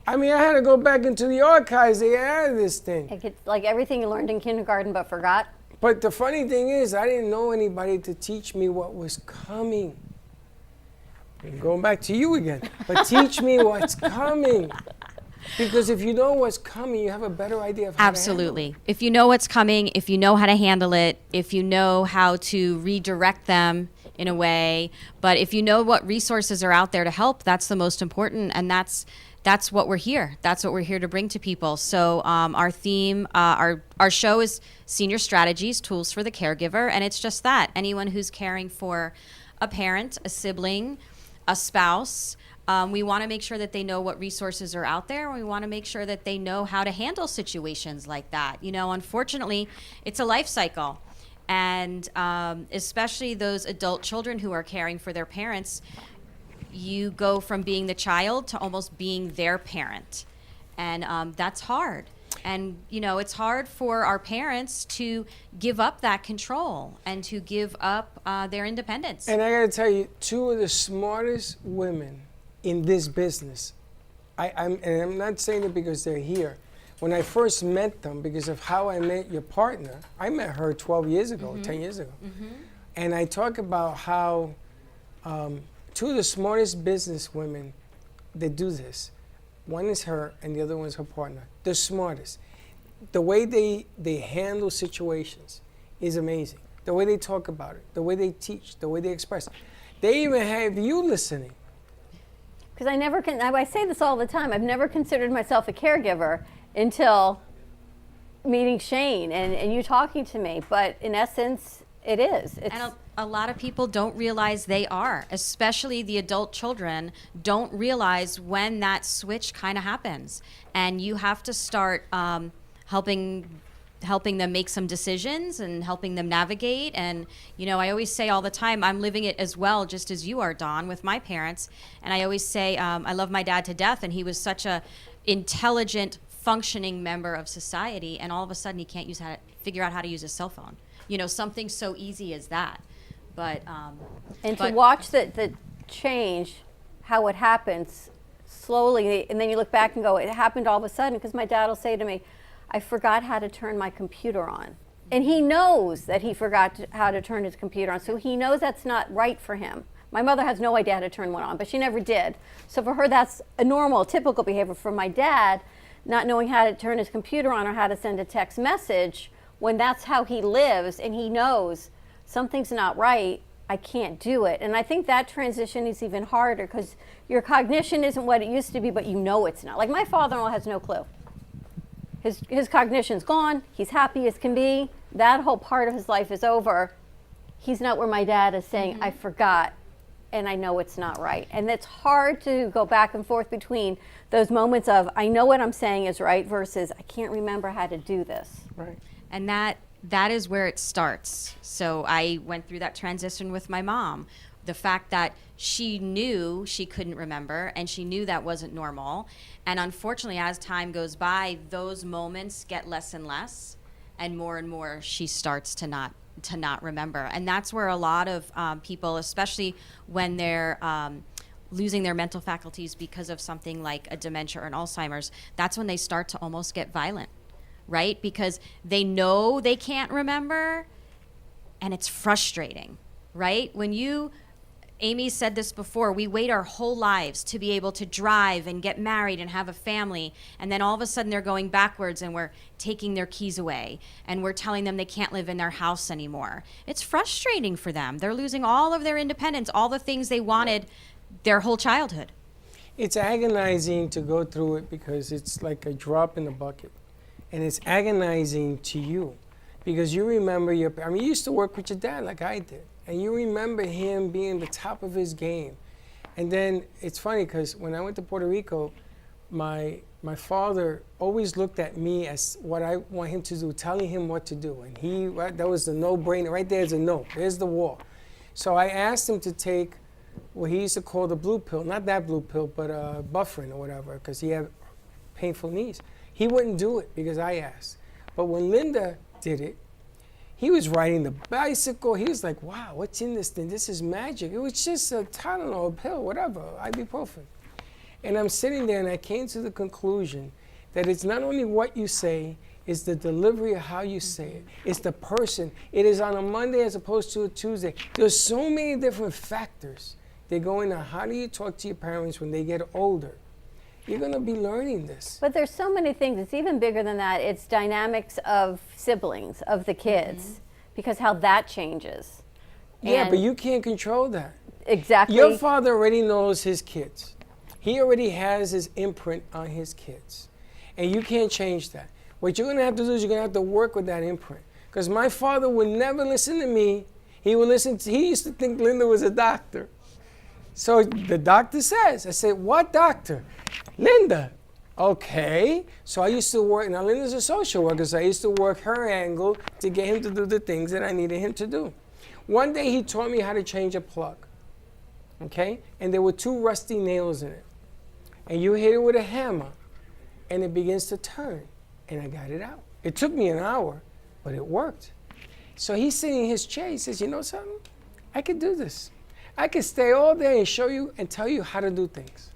I mean, I had to go back into the archives to get out of this thing. It's like everything you learned in kindergarten but forgot. But the funny thing is, I didn't know anybody to teach me what was coming. I'm going back to you again. But teach me what's coming. Because if you know what's coming, you have a better idea of how Absolutely. If you know what's coming, if you know how to handle it, if you know how to redirect them in a way, but if you know what resources are out there to help, that's the most important, and that's what we're here. That's what we're here to bring to people. So our theme, our show is Senior Strategies, Tools for the Caregiver, and it's just that. Anyone who's caring for a parent, a sibling, a spouse, we want to make sure that they know what resources are out there. We want to make sure that they know how to handle situations like that. You know, unfortunately, it's a life cycle. And especially those adult children who are caring for their parents, you go from being the child to almost being their parent. And that's hard. And, you know, it's hard for our parents to give up that control and to give up their independence. And I got to tell you, two of the smartest women in this business. And I'm not saying it because they're here. When I first met them, because of how I met your partner, I met her 12 years ago, 10 years ago. And I talk about how two of the smartest business women that do this, one is her and the other one is her partner. The smartest. The way they handle situations is amazing. The way they talk about it, the way they teach, the way they express. They even have you listening. Because I say this all the time, I've never considered myself a caregiver until meeting Shane and you talking to me. But in essence, it is. And a lot of people don't realize they are, especially the adult children, don't realize when that switch kind of happens. And you have to start helping them make some decisions and helping them navigate. And, you know, I always say all the time, I'm living it as well, just as you are, Dawn, with my parents. And I always say, I love my dad to death, and he was such a intelligent, functioning member of society, and all of a sudden he can't figure out how to use his cell phone. You know, something so easy as that. But to watch the change, how it happens slowly, and then you look back and go, it happened all of a sudden, because my dad will say to me, I forgot how to turn my computer on. And he knows that he forgot how to turn his computer on, so he knows that's not right for him. My mother has no idea how to turn one on, but she never did. So for her, that's a normal, typical behavior. For my dad, not knowing how to turn his computer on or how to send a text message, when that's how he lives and he knows something's not right, I can't do it. And I think that transition is even harder because your cognition isn't what it used to be, but you know it's not. Like my father-in-law has no clue. His cognition's gone. He's happy as can be. That whole part of his life is over. He's not where my dad is saying, I forgot, and I know it's not right. And it's hard to go back and forth between those moments of, I know what I'm saying is right, versus, I can't remember how to do this. Right. And that is where it starts. So I went through that transition with my mom. The fact that she knew she couldn't remember, and she knew that wasn't normal. And unfortunately, as time goes by, those moments get less and less, and more she starts to not remember. And that's where a lot of people, especially when they're losing their mental faculties because of something like a dementia or an Alzheimer's, that's when they start to almost get violent, right? Because they know they can't remember, and it's frustrating, right? Amy said this before, we wait our whole lives to be able to drive and get married and have a family, and then all of a sudden they're going backwards and we're taking their keys away and we're telling them they can't live in their house anymore. It's frustrating for them. They're losing all of their independence, all the things they wanted their whole childhood. It's agonizing to go through it because it's like a drop in the bucket. And it's agonizing to you because you remember you used to work with your dad like I did. And you remember him being the top of his game. And then it's funny because when I went to Puerto Rico, my father always looked at me as what I want him to do, telling him what to do. And that was the no-brainer. Right there's a no. There's the wall. So I asked him to take what he used to call the blue pill. Not that blue pill, but Bufferin or whatever, because he had painful knees. He wouldn't do it because I asked. But when Linda did it, he was riding the bicycle. He was like, wow, what's in this thing? This is magic. It was just a Tylenol, a pill, whatever, ibuprofen. And I'm sitting there and I came to the conclusion that it's not only what you say, it's the delivery of how you say it. It's the person. It is on a Monday as opposed to a Tuesday. There's so many different factors that go into how do you talk to your parents when they get older. You're going to be learning this. But there's so many things. It's even bigger than that. It's dynamics of siblings, of the kids, because how that changes. Yeah, but you can't control that. Exactly. Your father already knows his kids. He already has his imprint on his kids. And you can't change that. What you're going to have to do is you're going to have to work with that imprint. Because my father would never listen to me. He used to think Linda was a doctor. So the doctor says, I said, what doctor? Linda. Okay. So I used to work, now Linda's a social worker, so I used to work her angle to get him to do the things that I needed him to do. One day he taught me how to change a plug. Okay? And there were 2 rusty nails in it. And you hit it with a hammer, and it begins to turn. And I got it out. It took me an hour, but it worked. So he's sitting in his chair. He says, you know something? I could do this. I could stay all day and show you and tell you how to do things.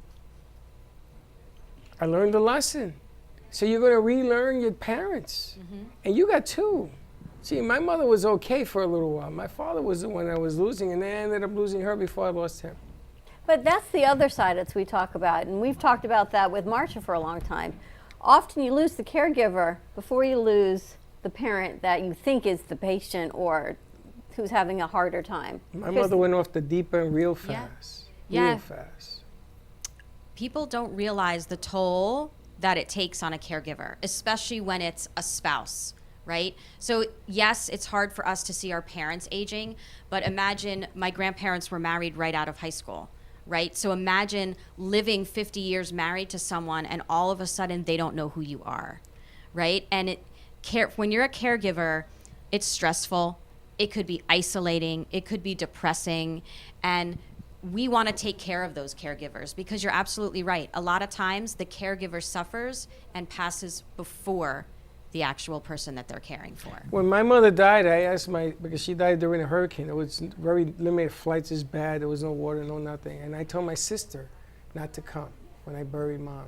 I learned a lesson. So you're going to relearn your parents. And you got two. See, my mother was okay for a little while. My father was the one I was losing, and I ended up losing her before I lost him. But that's the other side that we talk about, and we've talked about that with Marcia for a long time. Often you lose the caregiver before you lose the parent that you think is the patient or who's having a harder time. My mother went off the deep end real fast. Yeah. Real fast. People don't realize the toll that it takes on a caregiver, especially when it's a spouse, right? So yes, it's hard for us to see our parents aging, but imagine my grandparents were married right out of high school, right? So imagine living 50 years married to someone and all of a sudden they don't know who you are, right? And when you're a caregiver, it's stressful. It could be isolating. It could be depressing. And we want to take care of those caregivers because you're absolutely right. A lot of times the caregiver suffers and passes before the actual person that they're caring for. When my mother died, I asked because she died during a hurricane. It was very limited flights, is bad. There was no water, no nothing. And I told my sister not to come when I buried Mom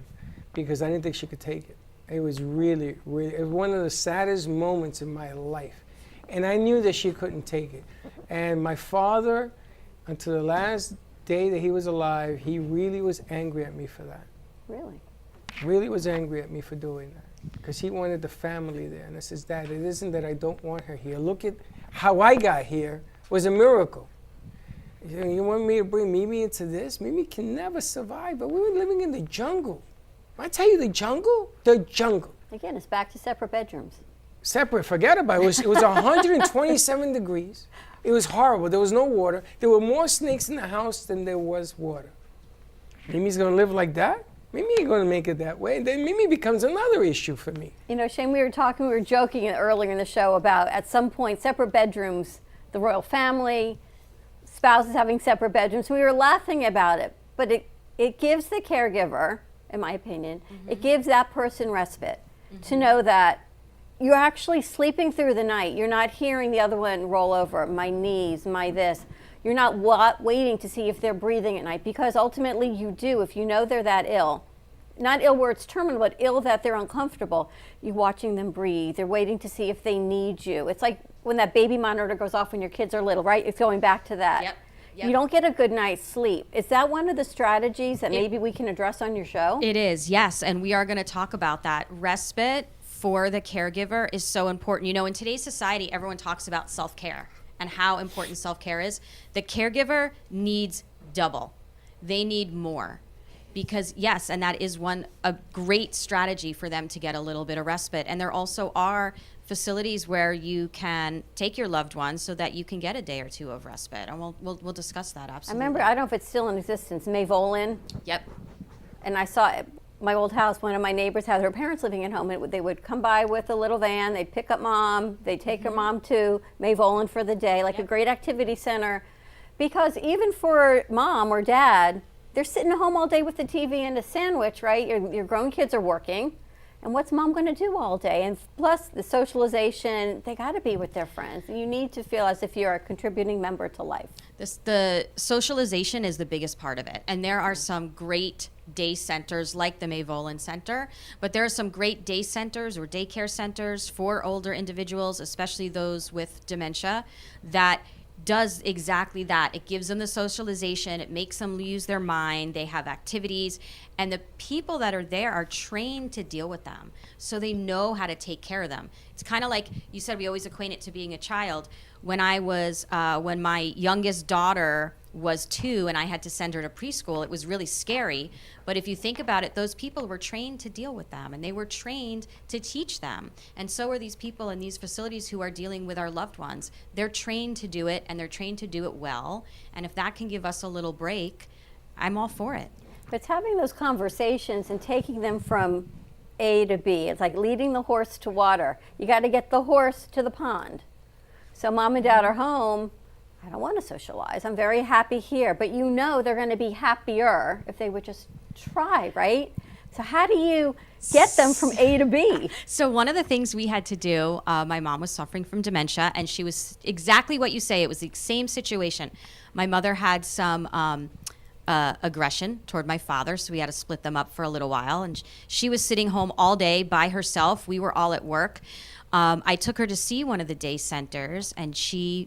because I didn't think she could take it. It was really, really, it was one of the saddest moments in my life. And I knew that she couldn't take it. And my father, until the last day that he was alive, he really was angry at me for that. Really? Really was angry at me for doing that. Because he wanted the family there. And I says, Dad, it isn't that I don't want her here. Look at how I got here. It was a miracle. You want me to bring Mimi into this? Mimi can never survive. But we were living in the jungle. When I tell you the jungle, the jungle. Again, it's back to separate bedrooms. Separate, forget about it. It was 127 degrees. It was horrible. There was no water. There were more snakes in the house than there was water. Mimi's going to live like that? Mimi ain't going to make it that way. Then Mimi becomes another issue for me. You know, Shane, we were joking earlier in the show about at some point separate bedrooms, the royal family, spouses having separate bedrooms. We were laughing about it, but it gives the caregiver, in my opinion, it gives that person respite to know that you're actually sleeping through the night. You're not hearing the other one roll over, my knees, my this. You're not waiting to see if they're breathing at night, because ultimately you do. If you know they're that ill, not ill where it's terminal, but ill that they're uncomfortable, you're watching them breathe. You're waiting to see if they need you. It's like when that baby monitor goes off when your kids are little, right? It's going back to that. Yep. You don't get a good night's sleep. Is that one of the strategies that maybe we can address on your show? It is, yes. And we are going to talk about that. Respite for the caregiver is so important. You know, in today's society, everyone talks about self-care and how important self-care is. The caregiver needs double. They need more. Because yes, and that is a great strategy for them to get a little bit of respite. And there also are facilities where you can take your loved ones so that you can get a day or two of respite. And we'll discuss that, absolutely. I remember, I don't know if it's still in existence, Mayvolin. Yep. And I saw it. My old house, one of my neighbors had her parents living at home. They would come by with a little van. They'd pick up Mom. They'd take her Mom to Mayvolin for the day, like a great activity center. Because even for Mom or Dad, they're sitting at home all day with the TV and a sandwich, right? Your grown kids are working. And what's Mom going to do all day? And plus the socialization, they got to be with their friends. You need to feel as if you're a contributing member to life. The socialization is the biggest part of it. And there are some great day centers like the Mayvolin Center, but there are some great day centers or daycare centers for older individuals, especially those with dementia, that does exactly that. It gives them the socialization, it makes them use their mind, they have activities, and the people that are there are trained to deal with them, so they know how to take care of them. It's kind of like you said, we always equate it to being a child. When when my youngest daughter was 2 and I had to send her to preschool, it was really scary. But if you think about it, those people were trained to deal with them and they were trained to teach them. And so are these people in these facilities who are dealing with our loved ones. They're trained to do it and they're trained to do it well. And if that can give us a little break, I'm all for it. But it's having those conversations and taking them from A to B. It's like leading the horse to water. You got to get the horse to the pond. So Mom and Dad are home. I don't want to socialize. I'm very happy here. But you know they're going to be happier if they would just try, right? So how do you get them from A to B? So one of the things we had to do, my mom was suffering from dementia, and she was exactly what you say. It was the same situation. My mother had some aggression toward my father, so we had to split them up for a little while. And she was sitting home all day by herself. We were all at work. I took her to see one of the day centers, and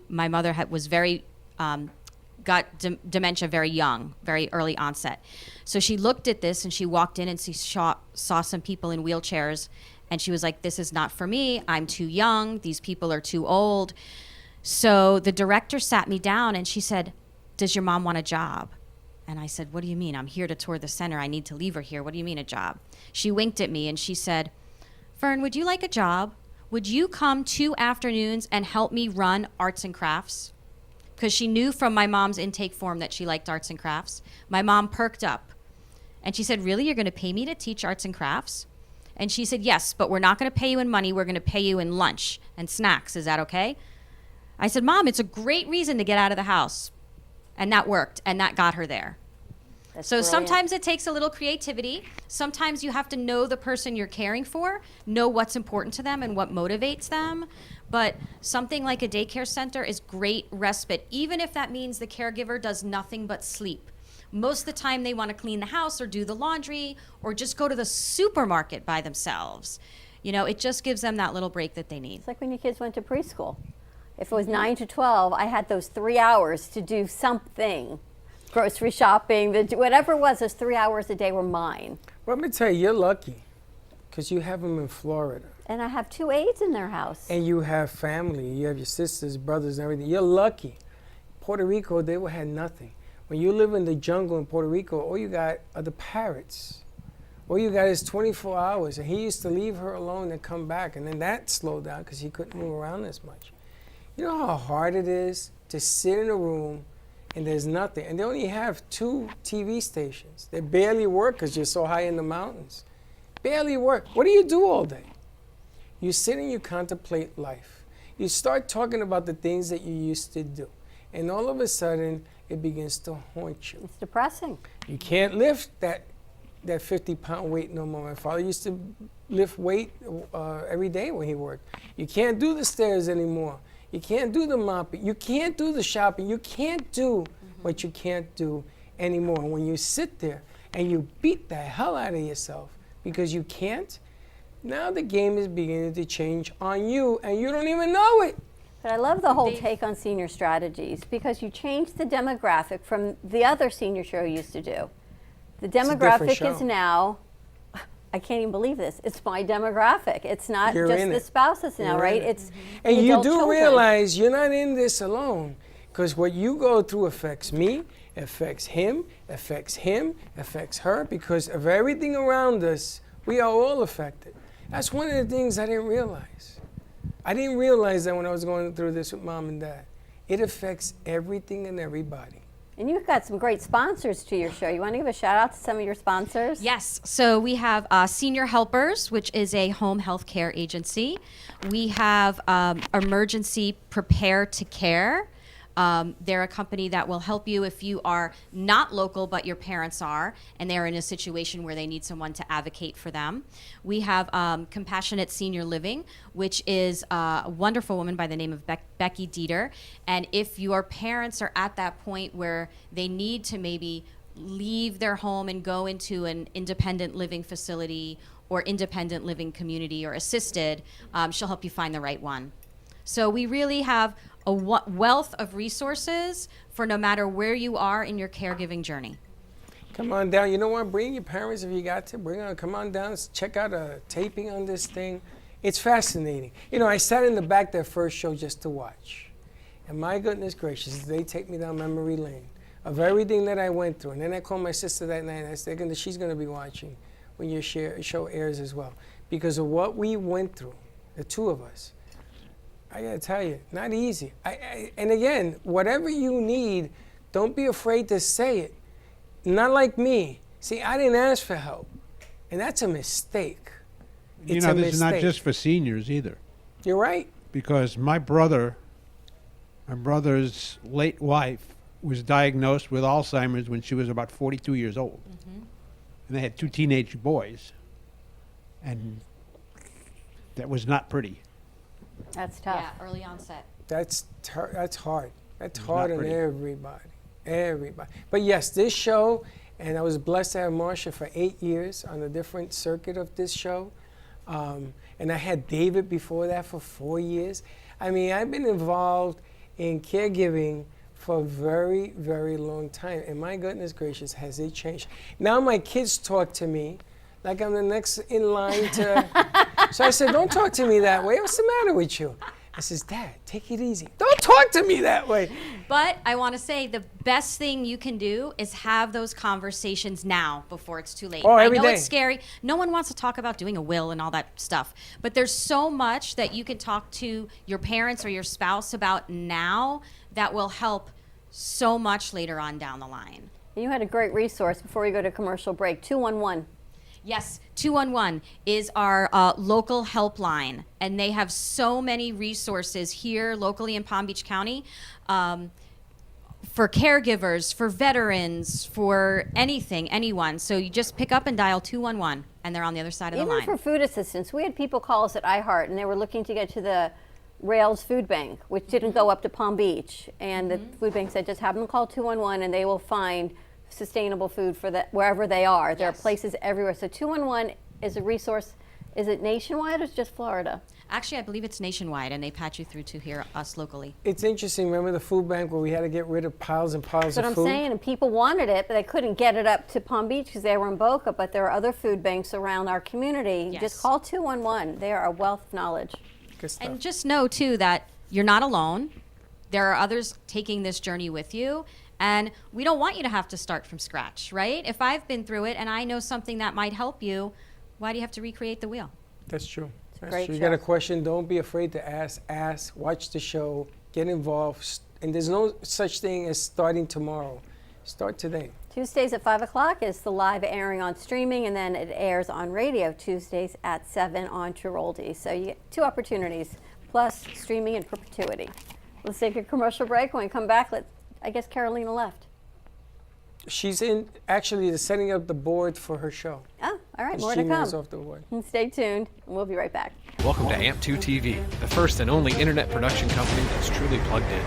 my mother was very got dementia very young, very early onset. So she looked at this and she walked in and she saw some people in wheelchairs, and she was like, this is not for me. I'm too young. These people are too old. So the director sat me down and she said, does your mom want a job? And I said, what do you mean? I'm here to tour the center. I need to leave her here. What do you mean a job? She winked at me and she said, Fern, would you like a job? Would you come 2 afternoons and help me run arts and crafts? Because she knew from my mom's intake form that she liked arts and crafts. My mom perked up and she said, really, you're going to pay me to teach arts and crafts? And she said, yes, but we're not going to pay you in money. We're going to pay you in lunch and snacks. Is that okay? I said, Mom, it's a great reason to get out of the house. And that worked, and that got her there. That's So brilliant. sometimes it takes a little creativity. Sometimes you have to know the person you're caring for, know what's important to them and what motivates them. But something like a daycare center is great respite, even if that means the caregiver does nothing but sleep. Most of the time they want to clean the house or do the laundry or just go to the supermarket by themselves. You know, it just gives them that little break that they need. It's like when your kids went to preschool. If it was 9 to 12, I had those 3 hours to do something. Grocery shopping, whatever it was, those 3 hours a day were mine. Well, let me tell you, you're lucky because you have them in Florida. And I have 2 aides in their house. And you have family. You have your sisters, brothers, and everything. You're lucky. Puerto Rico, they had nothing. When you live in the jungle in Puerto Rico, all you got are the parrots. All you got is 24 hours. And he used to leave her alone and come back. And then that slowed down because he couldn't move around as much. You know how hard it is to sit in a room and there's nothing. And they only have 2 TV stations. They barely work because you're so high in the mountains. Barely work. What do you do all day? You sit and you contemplate life. You start talking about the things that you used to do. And all of a sudden, it begins to haunt you. It's depressing. You can't lift that 50-pound weight no more. My father used to lift weight every day when he worked. You can't do the stairs anymore. You can't do the mopping. You can't do the shopping. You can't do what you can't do anymore. When you sit there and you beat the hell out of yourself because you can't, now the game is beginning to change on you and you don't even know it. But I love the whole take on senior strategies because you changed the demographic from the other senior show you used to do. The demographic is now, I can't even believe this, it's my demographic. It's not You're just in the it. spouses now, You're right? in it. It's And the you adult do children. realize you're not in this alone because what you go through affects me, affects him, affects her because of everything around us. We are all affected. That's one of the things I didn't realize. I didn't realize that when I was going through this with Mom and Dad. It affects everything and everybody. And you've got some great sponsors to your show. You want to give a shout out to some of your sponsors? Yes. So we have Senior Helpers, which is a home health care agency. We have Emergency Prepare to Care. They're a company that will help you if you are not local, but your parents are, and they're in a situation where they need someone to advocate for them. We have Compassionate Senior Living, which is a wonderful woman by the name of Becky Dieter. And if your parents are at that point where they need to maybe leave their home and go into an independent living facility or independent living community or assisted, she'll help you find the right one. So we really have a wealth of resources for no matter where you are in your caregiving journey. Come on down. You know what? Bring your parents if you got to. Come on down. Check out a taping on this thing. It's fascinating. You know, I sat in the back that first show just to watch. And my goodness gracious, they take me down memory lane of everything that I went through. And then I called my sister that night and I said, she's going to be watching when your show airs as well. Because of what we went through, the two of us. I gotta tell you, not easy. And again, whatever you need, don't be afraid to say it. Not like me. See, I didn't ask for help, and that's a mistake. You know, this is not just for seniors either. You're right. Because my brother's late wife was diagnosed with Alzheimer's when she was about 42 years old. and they had 2 teenage boys, and that was not pretty. That's tough. Yeah, early onset. That's hard. That's It's hard not on pretty. everybody. But yes, this show, and I was blessed to have Marsha for 8 years on a different circuit of this show. And I had David before that for 4 years. I mean, I've been involved in caregiving for a very, very long time. And my goodness gracious, has it changed. Now my kids talk to me like I'm the next in line to... So I said, don't talk to me that way. What's the matter with you? I says, Dad, take it easy. Don't talk to me that way. But I want to say the best thing you can do is have those conversations now before it's too late. Oh, I every know day. it's scary. No one wants to talk about doing a will and all that stuff. But there's so much that you can talk to your parents or your spouse about now that will help so much later on down the line. You had a great resource before we go to commercial break, 211. Yes, 211 is our local helpline, and they have so many resources here locally in Palm Beach County for caregivers, for veterans, for anything, anyone. So you just pick up and dial 211, and they're on the other side of the Even line. for food assistance, we had people call us at iHeart, and they were looking to get to the Rails Food Bank, which didn't go up to Palm Beach. And the food bank said, just have them call 211, and they will find sustainable food for wherever they are. There are places everywhere. So 211 is a resource. Is it nationwide or is it just Florida? Actually, I believe it's nationwide, and they patch you through to here, us locally. It's interesting. Remember the food bank where we had to get rid of piles and piles That's what of I'm food? saying, and people wanted it, but they couldn't get it up to Palm Beach because they were in Boca, but there are other food banks around our community. Yes. Just call 211. They are a wealth of knowledge. Good stuff. And just know, too, that you're not alone. There are others taking this journey with you. And we don't want you to have to start from scratch, right? If I've been through it and I know something that might help you, why do you have to recreate the wheel? That's true. That's great true. You show. got a question, don't be afraid to ask. Ask, watch the show, get involved. And there's no such thing as starting tomorrow. Start today. Tuesdays at 5 o'clock is the live airing on streaming, and then it airs on radio Tuesdays at 7 on True Oldies. So you get 2 opportunities, plus streaming in perpetuity. Let's take a commercial break. When we come back, I guess Carolina left. She's in actually setting up the board for her show. Oh, all right, And more she to come. moves off the board. Stay tuned, and we'll be right back. Welcome to AMP2 TV, the first and only internet production company that's truly plugged in.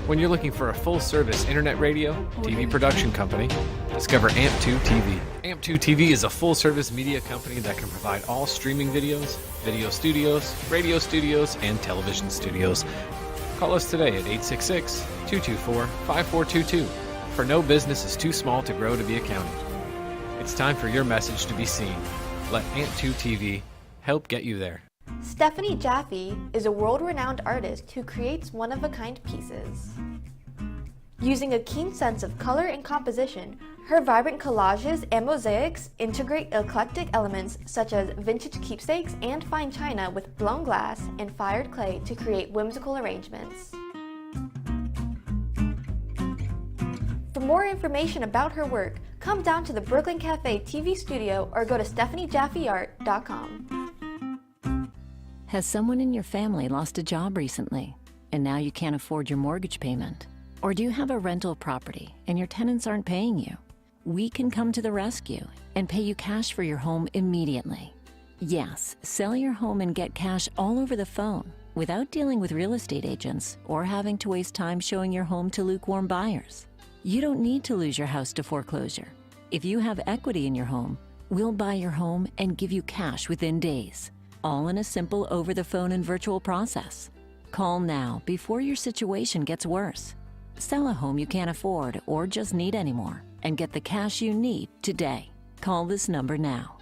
When you're looking for a full-service internet radio, TV production company, discover AMP2 TV. AMP2 TV is a full-service media company that can provide all streaming videos, video studios, radio studios, and television studios. Call us today at 866-224-5422, for no business is too small to grow to be accounted. It's time for your message to be seen. Let AMP2 TV help get you there. Stephanie Jaffe is a world-renowned artist who creates one-of-a-kind pieces. Using a keen sense of color and composition, her vibrant collages and mosaics integrate eclectic elements such as vintage keepsakes and fine china with blown glass and fired clay to create whimsical arrangements. For more information about her work, come down to the Brooklyn Cafe TV studio or go to StephanieJaffeArt.com. Has someone in your family lost a job recently, and now you can't afford your mortgage payment? Or do you have a rental property and your tenants aren't paying you? We can come to the rescue and pay you cash for your home immediately. Yes, sell your home and get cash all over the phone without dealing with real estate agents or having to waste time showing your home to lukewarm buyers. You don't need to lose your house to foreclosure. If you have equity in your home, we'll buy your home and give you cash within days, all in a simple over-the-phone and virtual process. Call now before your situation gets worse. Sell a home you can't afford or just need anymore and get the cash you need today. Call this number now.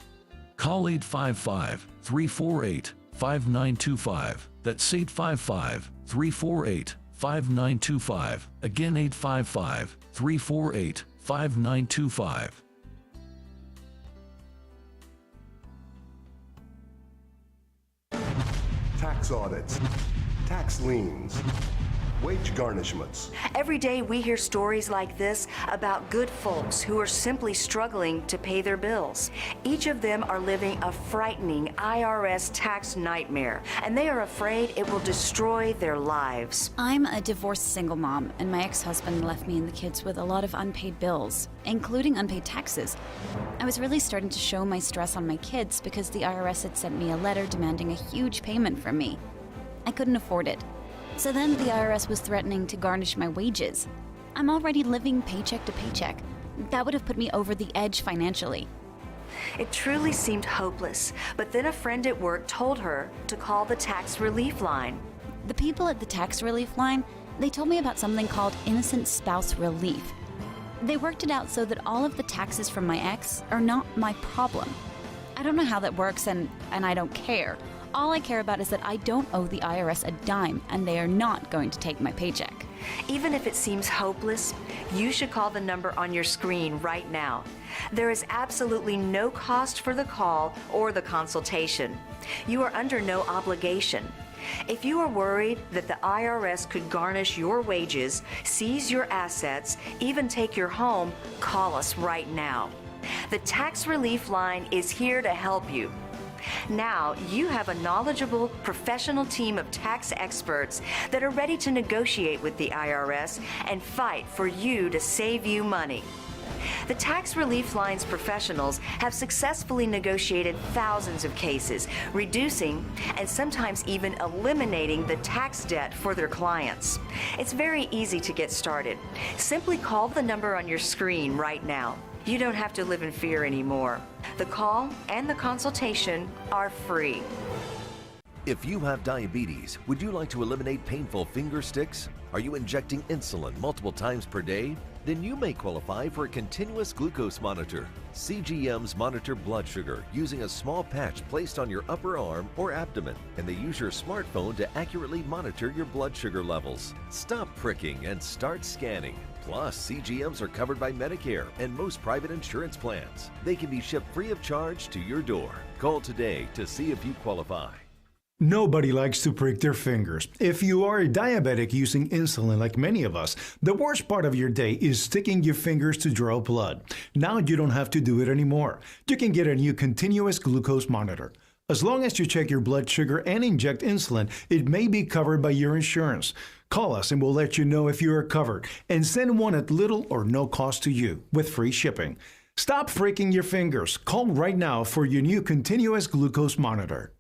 Call 855-348-5925. That's 855-348-5925. Again, 855-348-5925. Tax audits, tax liens, wage garnishments. Every day we hear stories like this about good folks who are simply struggling to pay their bills. Each of them are living a frightening IRS tax nightmare, and they are afraid it will destroy their lives. I'm a divorced single mom, and my ex-husband left me and the kids with a lot of unpaid bills, including unpaid taxes. I was really starting to show my stress on my kids because the IRS had sent me a letter demanding a huge payment from me. I couldn't afford it. So then the IRS was threatening to garnish my wages. I'm already living paycheck to paycheck. That would have put me over the edge financially. It truly seemed hopeless, but then a friend at work told her to call the tax relief line. The people at the tax relief line, they told me about something called innocent spouse relief. They worked it out so that all of the taxes from my ex are not my problem. I don't know how that works, and I don't care. All I care about is that I don't owe the IRS a dime, and they are not going to take my paycheck. Even if it seems hopeless, you should call the number on your screen right now. There is absolutely no cost for the call or the consultation. You are under no obligation. If you are worried that the IRS could garnish your wages, seize your assets, even take your home, call us right now. The Tax Relief Line is here to help you. Now, you have a knowledgeable, professional team of tax experts that are ready to negotiate with the IRS and fight for you to save you money. The Tax Relief Line's professionals have successfully negotiated thousands of cases, reducing and sometimes even eliminating the tax debt for their clients. It's very easy to get started. Simply call the number on your screen right now. You don't have to live in fear anymore. The call and the consultation are free. If you have diabetes, would you like to eliminate painful finger sticks? Are you injecting insulin multiple times per day? Then you may qualify for a continuous glucose monitor. CGMs monitor blood sugar using a small patch placed on your upper arm or abdomen, and they use your smartphone to accurately monitor your blood sugar levels. Stop pricking and start scanning. Plus, CGMs are covered by Medicare and most private insurance plans. They can be shipped free of charge to your door. Call today to see if you qualify. Nobody likes to prick their fingers. If you are a diabetic using insulin like many of us, the worst part of your day is sticking your fingers to draw blood. Now you don't have to do it anymore. You can get a new continuous glucose monitor. As long as you check your blood sugar and inject insulin, it may be covered by your insurance. Call us and we'll let you know if you are covered, and send one at little or no cost to you with free shipping. Stop freaking your fingers. Call right now for your new continuous glucose monitor.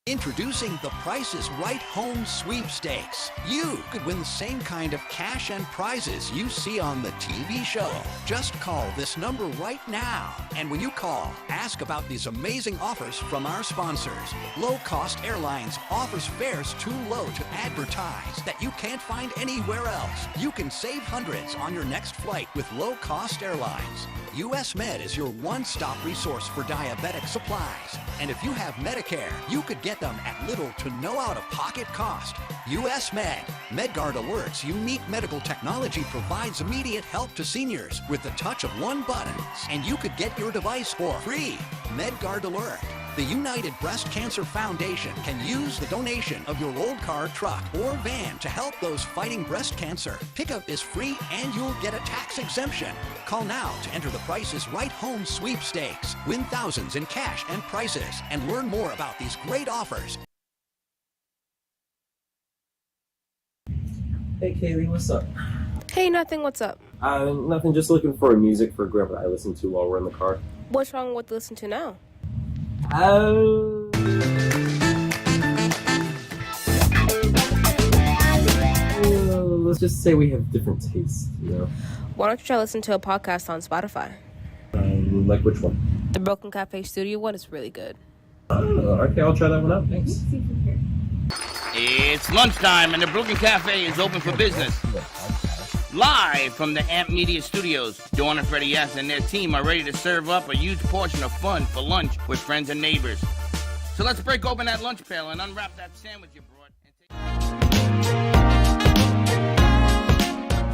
Introducing the Price is Right Home Sweepstakes. You could win the same kind of cash and prizes you see on the TV show. Just call this number right now. And when you call, ask about these amazing offers from our sponsors. Low Cost Airlines offers fares too low to advertise that you can't find anywhere else. You can save hundreds on your next flight with Low Cost Airlines. US Med is your one-stop resource for diabetic supplies. And if you have Medicare, you could get them at little to no out-of-pocket cost. US Med. MedGuard Alert's unique medical technology provides immediate help to seniors with the touch of one button. And you could get your device for free. MedGuard Alert. The United Breast Cancer Foundation can use the donation of your old car, truck, or van to help those fighting breast cancer. Pickup is free and you'll get a tax exemption. Call now to enter the Price is Right Home Sweepstakes. Win thousands in cash and prizes and learn more about these great offers. Hey Kaylee, what's up? Hey, nothing. What's up? Nothing, just looking for music for Grandpa I listen to while we're in the car. What's wrong with listen to now? Let's just say we have different tastes, you know? Why don't you try listen to a podcast on Spotify? Like which one? The Broken Cafe Studio one is really good. Okay, I'll try that one out. Thanks. It's lunchtime and the Brooklyn Cafe is open for business. Live from the Amp Media Studios, Dawn and Freddie S. and their team are ready to serve up a huge portion of fun for lunch with friends and neighbors. So let's break open that lunch pail and unwrap that sandwich you brought.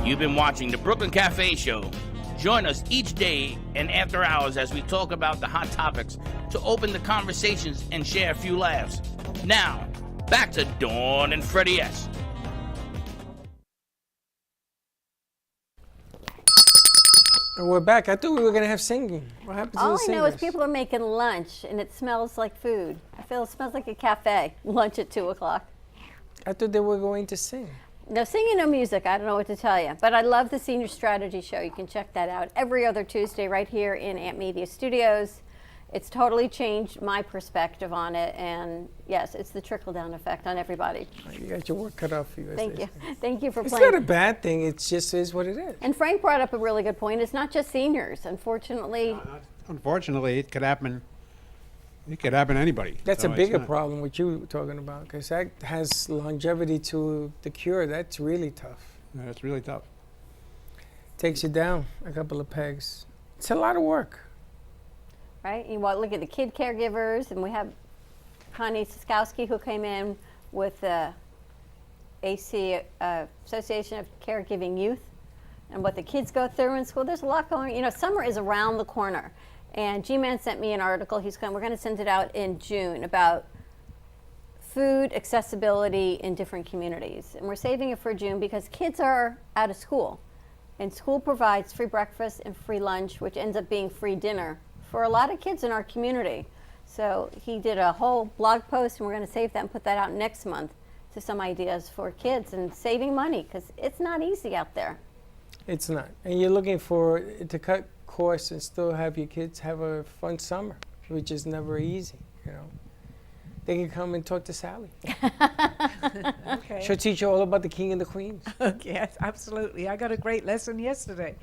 You've been watching the Brooklyn Cafe Show. Join us each day and after hours as we talk about the hot topics to open the conversations and share a few laughs. Now, back to Dawn and Freddie S. And we're back. I thought we were going to have singing. What happened to All the I singers? know is people are making lunch, and it smells like food. I feel it smells like a cafe. Lunch at 2 o'clock. I thought they were going to sing. No singing, no music. I don't know what to tell you. But I love the Senior Strategy Show. You can check that out every other Tuesday right here in Amp Media Studios. It's totally changed my perspective on it. And yes, it's the trickle-down effect on everybody. You got your work cut out for you. as Thank they you. say. Thank you for It's playing. not a bad thing. It just is what it is. And Frank brought up a really good point. It's not just seniors. Unfortunately, Unfortunately, it could happen. It could happen to anybody. That's So a it's bigger not- problem, what you were talking about, because that has longevity to the cure. That's really tough. Yeah, it's really tough. Takes you down a couple of pegs. It's a lot of work. right? You want to look at the kid caregivers, and we have Connie Siskowski who came in with the AC Association of Caregiving Youth, and what the kids go through in school. There's a lot going. You know, summer is around the corner, and G-Man sent me an article. We're going to send it out in June about food accessibility in different communities, and we're saving it for June because kids are out of school, and school provides free breakfast and free lunch, which ends up being free dinner for a lot of kids in our community. So he did a whole blog post, and we're going to save that and put that out next month to some ideas for kids and saving money, because it's not easy out there. It's not. And you're looking for to cut costs and still have your kids have a fun summer, which is never easy, you know. They can come and talk to Sally. Okay. She'll teach you all about the king and the queens. Yes, absolutely. I got a great lesson yesterday.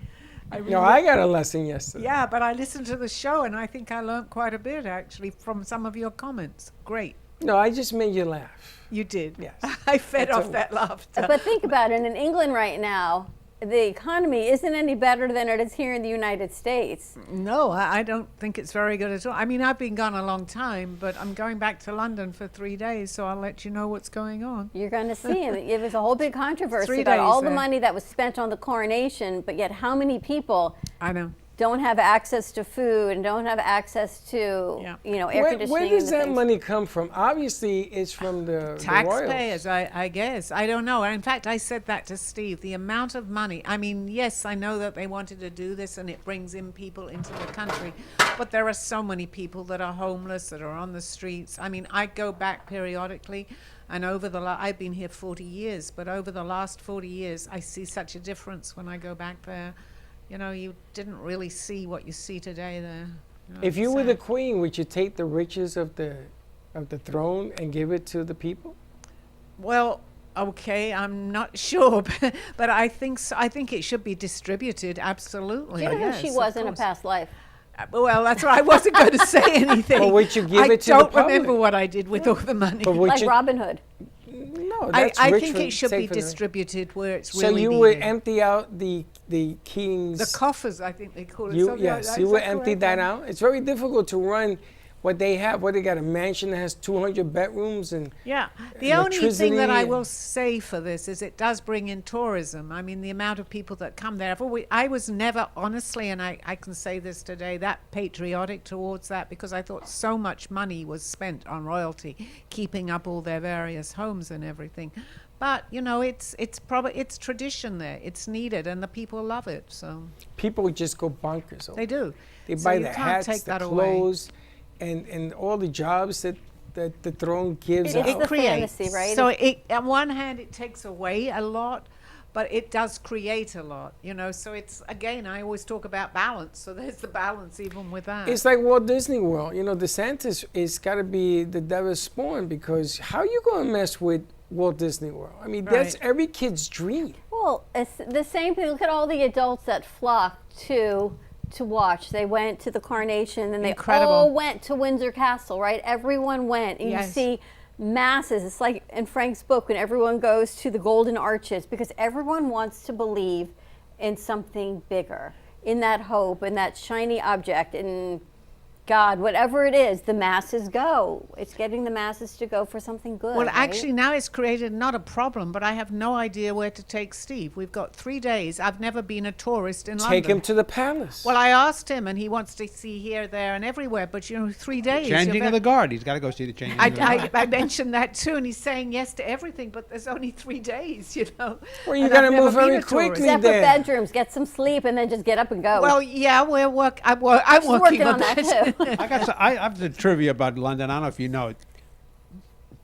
No, I got a lesson yesterday. Yeah, but I listened to the show, and I think I learned quite a bit, actually, from some of your comments. Great. No, I just made you laugh. You did? Yes. I fed That's off all. that laughter. But think about it, in England right now, the economy isn't any better than it is here in the United States. No, I don't think it's very good at all. I mean, I've been gone a long time, but I'm going back to London for 3 days, so I'll let you know what's going on. You're going to see it. It was a whole big controversy 3 about days all the there. money that was spent on the coronation, but yet how many people I know. don't have access to food and don't have access to, you know, air conditioning. Where does and the that things. money come from? Obviously, it's from the royals. Taxpayers, I guess. I don't know. In fact, I said that to Steve. The amount of money. I mean, yes, I know that they wanted to do this and it brings in people into the country, but there are so many people that are homeless, that are on the streets. I mean, I go back periodically, and I've been here 40 years, but over the last 40 years, I see such a difference when I go back there. You know, you didn't really see what you see today there. You know, If you it's were the sad. queen, would you take the riches of the throne and give it to the people? Well, okay, I'm not sure, but I think so. I think it should be distributed. Absolutely. Do you know yes, who she of was in a course. past life? Well, that's why I wasn't going to say anything. Well, would you give I it to the don't remember public? what I did with all the money. But would Like you- Robin Hood. No, I that's think it should be safe for the- distributed where it's So really you would needed. empty out the king's. The coffers, I think they call it. You, something like yes, that. you Is would that empty correct? that out. It's very difficult to run what they have. What they got, a mansion that has 200 bedrooms and Yeah. The only thing that I electricity will and- say for this is it does bring in tourism. I mean, the amount of people that come there. I was never, honestly, and I can say this today, that patriotic towards that, because I thought so much money was spent on royalty, keeping up all their various homes and everything. But, you know, it's tradition there. It's needed, and the people love it. So people would just go bonkers. Over they do. They So buy you the can't hats, take the that away. clothes, and all the jobs that the throne gives It's out. the fantasy, right? So it, on one hand, it takes away a lot, but it does create a lot, you know. So it's, again, I always talk about balance. So there's the balance even with that. It's like Walt Disney World. You know, DeSantis is got to be the devil's spawn, because how you going to mess with Walt Disney World? I mean, that's Right. every kid's dream. Well, it's the same thing. Look at all the adults that flocked to watch. They went to the coronation, and they Incredible. all went to Windsor Castle, right? Everyone went, and Yes. you see masses. It's like in Frank's book when everyone goes to the Golden Arches, because everyone wants to believe in something bigger, in that hope, in that shiny object. And God, whatever it is, the masses go. It's getting the masses to go for something good. Well, right? actually, now it's created not a problem, but I have no idea where to take Steve. We've got 3 days. I've never been a tourist in London. Take him to the palace. Well, I asked him, and he wants to see here, there, and everywhere. But 3 days. Changing of the guard. He's got to go see the changing of the guard. I mentioned that too, and he's saying yes to everything. But there's only 3 days, Well, you And got to I've never move been very a tourist. quickly Separate there. bedrooms, get some sleep, and then just get up and go. Well, yeah, I'm She's working working on on that that. too. I have the trivia about London. I don't know if you know it.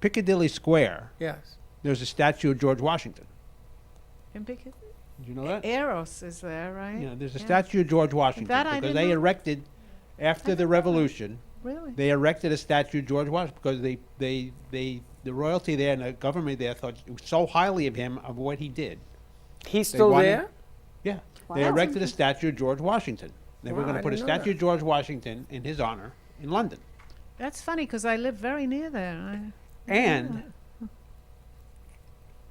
Piccadilly Square. Yes. There's a statue of George Washington. In Piccadilly? Did you know that? Eros is there, right? Yeah, there's a statue of George Washington That I because didn't they know. erected after the Revolution. Really? They erected a statue of George Washington because the royalty there and the government there thought so highly of him, of what he did. He's They still wanted- there? Yeah. Wow. They erected a statue of George Washington. They were Wow, going I to put a didn't know statue that. of George Washington in his honor in London. That's funny because I live very near there. And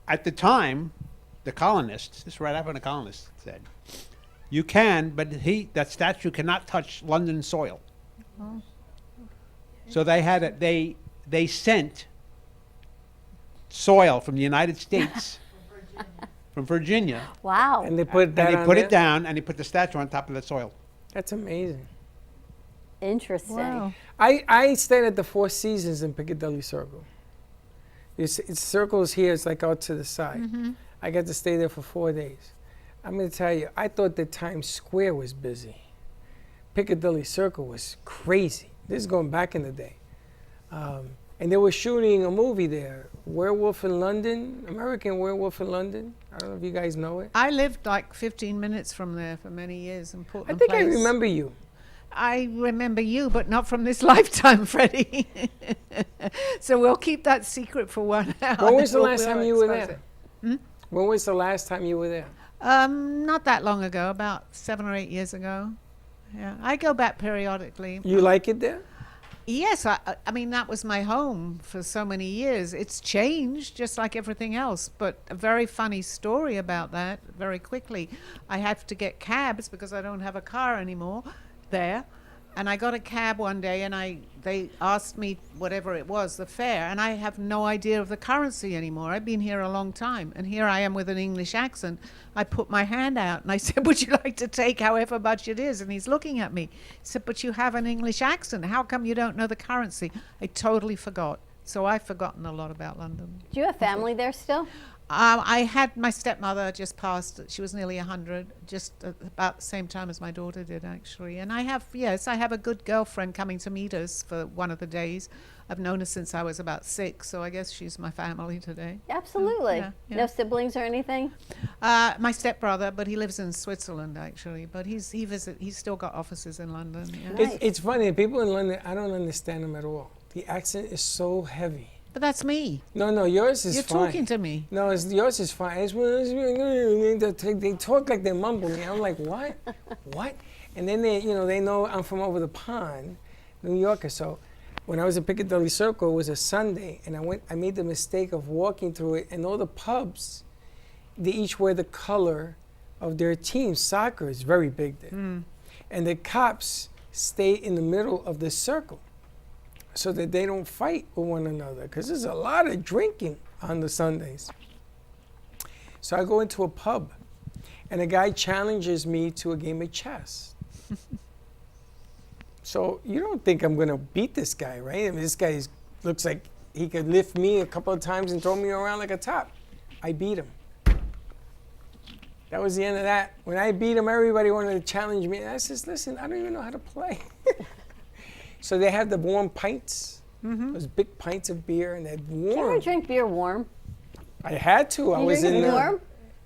at the time, the colonists, this is right after the colonists said, you can, but that statue cannot touch London soil. Oh. So they had it. They sent soil from the United States, from Virginia. Wow. And they put that and they on put there? it down, and they put the statue on top of that soil. That's amazing. Interesting. I stayed at the Four Seasons in Piccadilly Circle. It's circles here. It's like out to the side. Mhm. I got to stay there for 4 days. I'm going to tell you, I thought that Times Square was busy. Piccadilly Circle was crazy. This is going back in the day. And they were shooting a movie there, Werewolf in London, American Werewolf in London. I don't know if you guys know it. I lived like 15 minutes from there for many years in I Portland think I Place. remember you. I remember you, but not from this lifetime, Freddie. So we'll keep that secret for one hour. When was the We'll- last we'll time you were expose there? it. When was the last time you were there? Not that long ago, about 7 or 8 years ago. Yeah, I go back periodically. You like it there? Yes, I mean, that was my home for so many years. It's changed just like everything else, but a very funny story about that very quickly. I have to get cabs because I don't have a car anymore there. And I got a cab one day and they asked me whatever it was, the fare, and I have no idea of the currency anymore. I've been here a long time, and here I am with an English accent. I put my hand out and I said, would you like to take however much it is? And he's looking at me. He said, but you have an English accent. How come you don't know the currency? I totally forgot. So I've forgotten a lot about London. Do you have family there still? I had my stepmother just passed. She was nearly 100, just about the same time as my daughter did, actually. And I have a good girlfriend coming to meet us for one of the days. I've known her since I was about 6, so I guess she's my family today. Absolutely. Yeah, yeah. No siblings or anything? My stepbrother, but he lives in Switzerland, actually. But he's still got offices in London. Yeah. It's funny. People in London, I don't understand them at all. The accent is so heavy. But that's me. No, yours is You're fine. talking to me. No, yours is fine. They talk like they're mumbling. I'm like, what? What? And then they know I'm from over the pond, New Yorker. So when I was in Piccadilly Circle, it was a Sunday, and I made the mistake of walking through it, and all the pubs, they each wear the color of their team. Soccer is very big there. And the cops stay in the middle of the circle so that they don't fight with one another, because there's a lot of drinking on the Sundays. So I go into a pub, and a guy challenges me to a game of chess. So you don't think I'm gonna beat this guy, right? I mean, this guy looks like he could lift me a couple of times and throw me around like a top. I beat him. That was the end of that. When I beat him, everybody wanted to challenge me. And I says, listen, I don't even know how to play. So they have the warm pints, those big pints of beer, and they're Do you warm. ever drink beer warm? I had to. I You was drink in it the warm?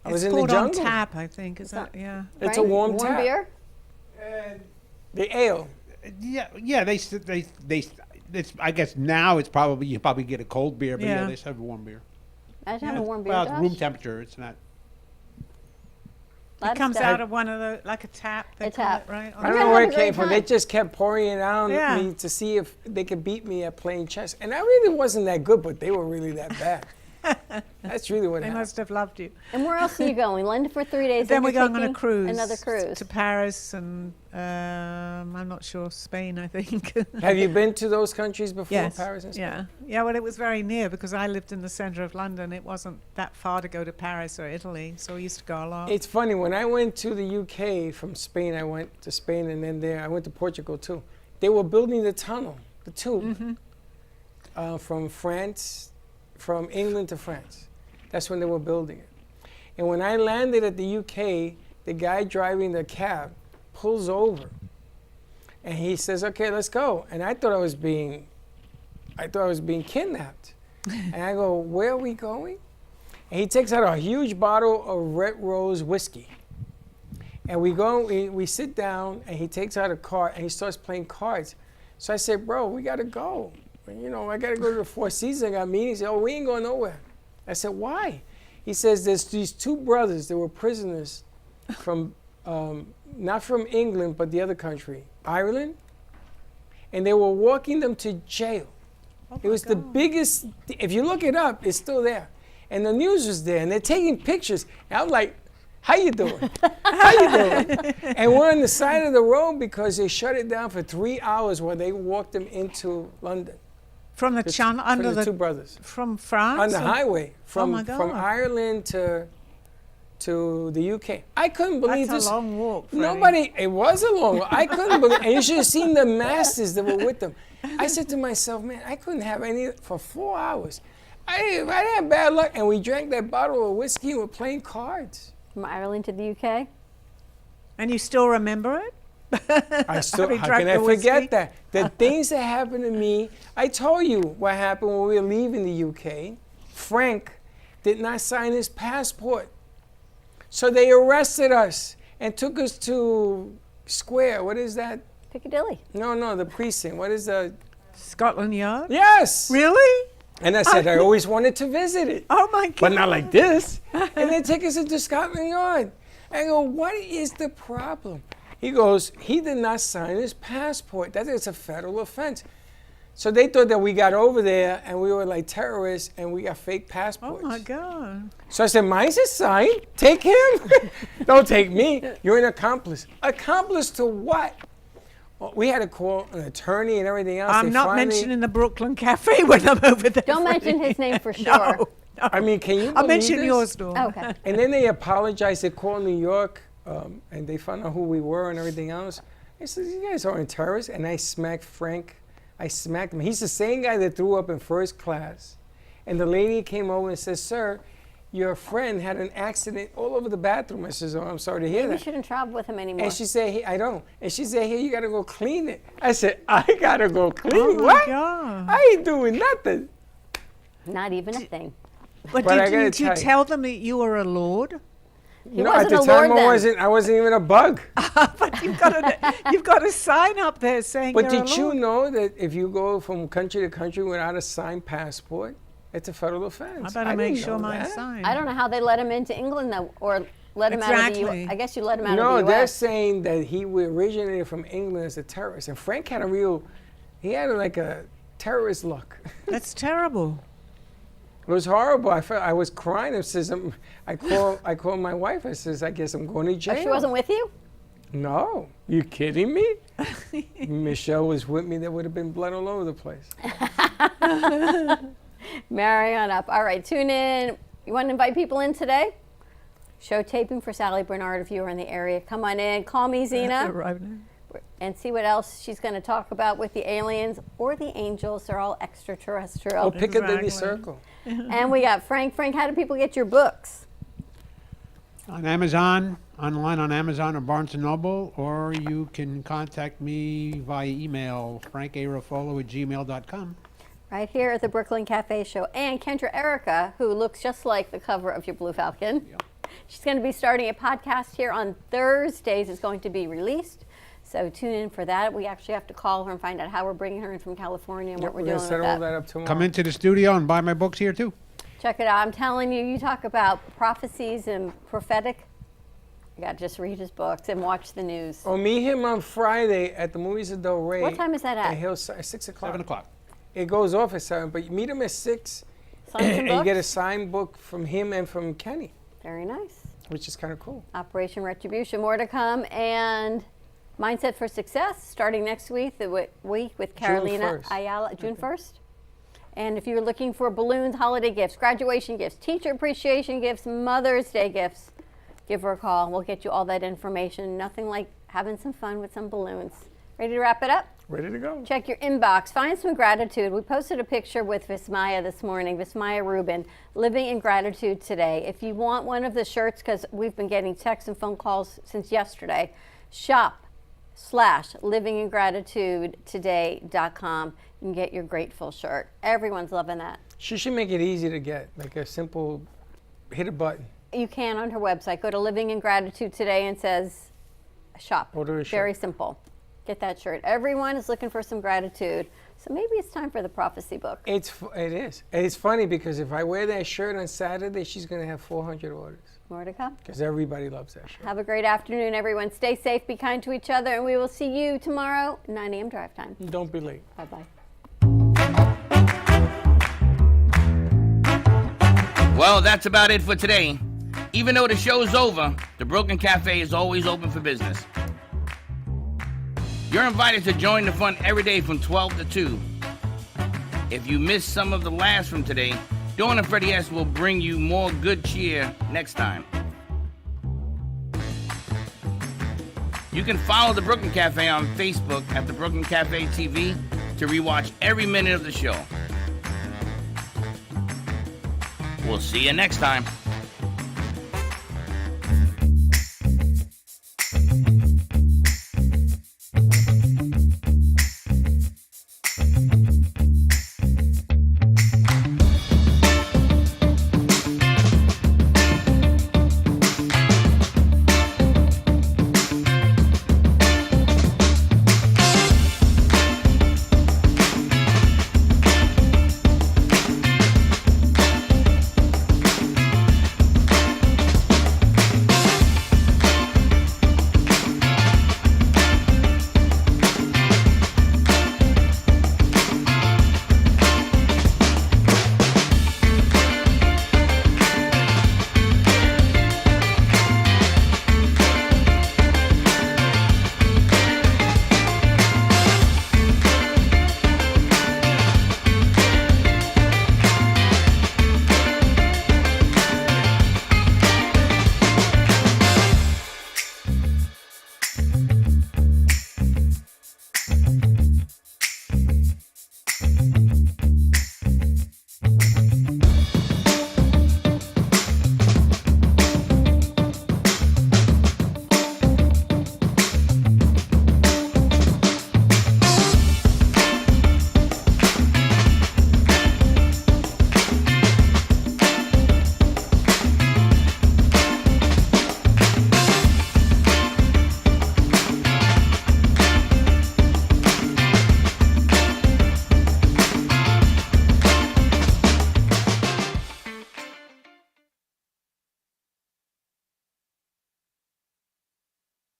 I was It's in the called on jungle. tap, I think. Is that, yeah. It's a warm warm tap. beer? The ale. Yeah. It's, I guess now it's probably you probably get a cold beer, but yeah, Yeah. they serve warm beer. Imagine having warm beer, Well, it's room Josh. temperature. It's not. Lot It of comes stuff. out of one of the, like a tap. They A call tap. it, right? I don't know where it came from. They time. just kept pouring it on Yeah. me to see if they could beat me at playing chess. And I really wasn't that good, but they were really that bad. That's really what They happened. must have loved you. And where else are you going? London for 3 days. Then you're we're going on a taking cruise. Another cruise. To Paris and I'm not sure, Spain, I think. Have you been to those countries before, Yes. Paris and Spain? Yeah, well, it was very near because I lived in the center of London. It wasn't that far to go to Paris or Italy, so we used to go a lot. It's funny, when I went to the UK from Spain, I went to Spain and then I went to Portugal too. They were building the tunnel, the tube, from France, from England to France. That's when they were building it. And when I landed at the UK, the guy driving the cab pulls over and he says, "Okay, let's go." And I thought I was being kidnapped. And I go, "Where are we going?" And he takes out a huge bottle of Red Rose whiskey. And we sit down, and he takes out a card, and he starts playing cards. So I said, "Bro, we got to go. You know, I got to go to the Four Seasons. I got meetings." He said, "Oh, we ain't going nowhere." I said, "Why?" He says, "There's these two brothers that were prisoners from, not from England, but the other country, Ireland. And they were walking them to jail. It was the biggest, if you look it up, it's still there. And the news was there, and they're taking pictures. And I'm like, how you doing? How you doing? And we're on the side of the road because they shut it down for 3 hours while they walked them into London. From the channel, under the two brothers. From France? On the or- highway, from my God. from Ireland to the UK. I couldn't believe That's this. a long walk, Freddie. Nobody, it was a long walk. I couldn't believe, and you should have seen the masters that were with them. I said to myself, man, I couldn't have any for 4 hours. I didn't have bad luck, and we drank that bottle of whiskey and we're playing cards. From Ireland to the UK. And you still remember it? I still, Having how drank can I the whiskey? forget that? The things that happened to me, I told you what happened when we were leaving the UK. Frank did not sign his passport. So they arrested us and took us to Square. What is that? Piccadilly. No, the precinct. What is the? Scotland Yard? Yes. Really? And I said, I always wanted to visit it. Oh my God. But not like this. And they take us into Scotland Yard. I go, what is the problem? He goes, he did not sign his passport. That is a federal offense. So they thought that we got over there and we were like terrorists and we got fake passports. Oh my God. So I said, mine's is signed. Take him. Don't take me. You're an accomplice. Accomplice to what? Well, we had to call an attorney and everything else. I'm They not finally- mentioning the Brooklyn Cafe when I'm over there. Don't mention Freddie. his name for sure. No. I mean, can you I'll believe mention this? yours, Dawn. Okay. And then they apologized. They called New York, and they found out who we were and everything else. They said, you guys aren't terrorists. And I smacked Frank. I smacked him. He's the same guy that threw up in first class. And the lady came over and said, sir, your friend had an accident all over the bathroom. I said, oh, I'm sorry to hear Maybe that. you shouldn't travel with him anymore. And she said, hey, I don't. And she said, here, you got to go clean it. I said, I got to go clean Oh it? my What? God. I ain't doing nothing. Not even a thing. But But I did gotta you tell you- tell them that you were a lord? He No, at wasn't the a time lord I then. wasn't even a bug. But you've got a sign up there saying But you're did a you lord. know that if you go from country to country without a signed passport, it's a federal offense? I better make didn't sure know mine's that. signed. I don't know how they let him into England though, or let him out of the Exactly. U.S. I guess you let him out No, of the they're U.S. saying that he originated from England as a terrorist. And Frank had he had like a terrorist look. That's terrible. It was horrible. I was crying. It says, I called my wife. I says, I guess I'm going to jail. Oh, she wasn't with you? No. You kidding me? Michelle was with me. There would have been blood all over the place. Marry on up. All right, tune in. You want to invite people in today? Show taping for Sally Bernard if you are in the area. Come on in. Call me, Zena. And see what else she's going to talk about with the aliens or the angels. They're all extraterrestrial. Oh, Piccadilly Circle. And we got Frank. Frank, how do people get your books? On Amazon, online on Amazon or Barnes & Noble, or you can contact me via email, frankarofolo@gmail.com. Right here at the Brooklyn Cafe Show. And Kendra Erica, who looks just like the cover of your Blue Falcon. She's going to be starting a podcast here on Thursdays. It's going to be released. So tune in for that. We actually have to call her and find out how we're bringing her in from California and what we're doing We're with gonna set all that. that up tomorrow. Come into the studio and buy my books here too. Check it out. I'm telling you, you talk about prophecies and prophetic. You got to just read his books and watch the news. Oh, meet him on Friday at the Movies of Del Rey. What time is that at? Hillside, 6 o'clock. 7 o'clock. It goes off at 7, but you meet him at 6. Sign some And you get a books. signed book from him and from Kenny, Very nice. which is kind of cool. Operation Retribution, more to come, and Mindset for Success starting next week. The week with Carolina 1st. Ayala, June 1st. And if you're looking for balloons, holiday gifts, graduation gifts, teacher appreciation gifts, Mother's Day gifts, give her a call. We'll get you all that information. Nothing like having some fun with some balloons. Ready to wrap it up? Ready to go. Check your inbox. Find some gratitude. We posted a picture with Vismaya this morning, Vismaya Rubin, living in gratitude today. If you want one of the shirts, because we've been getting texts and phone calls since yesterday, shop/livingingratitudetoday.com. You can get your grateful shirt. Everyone's loving that. She should make it easy to get, like a simple hit a button. You can on her website. Go to Living in Gratitude today and says shop. Order a shirt. Very simple. Get that shirt. Everyone is looking for some gratitude. So maybe it's time for the prophecy book. It is. And it's funny because if I wear that shirt on Saturday, she's going to have 400 orders. More to come. Because everybody loves that shirt. Have a great afternoon, everyone. Stay safe, be kind to each other, and we will see you tomorrow, 9 a.m. drive time. Don't be late. Bye-bye. Well, that's about it for today. Even though the show's over, the Brooklyn Cafe is always open for business. You're invited to join the fun every day from 12 to 2. If you missed some of the laughs from today, Dawn and Freddie S. will bring you more good cheer next time. You can follow the Brooklyn Cafe on Facebook at the Brooklyn Cafe TV to rewatch every minute of the show. We'll see you next time.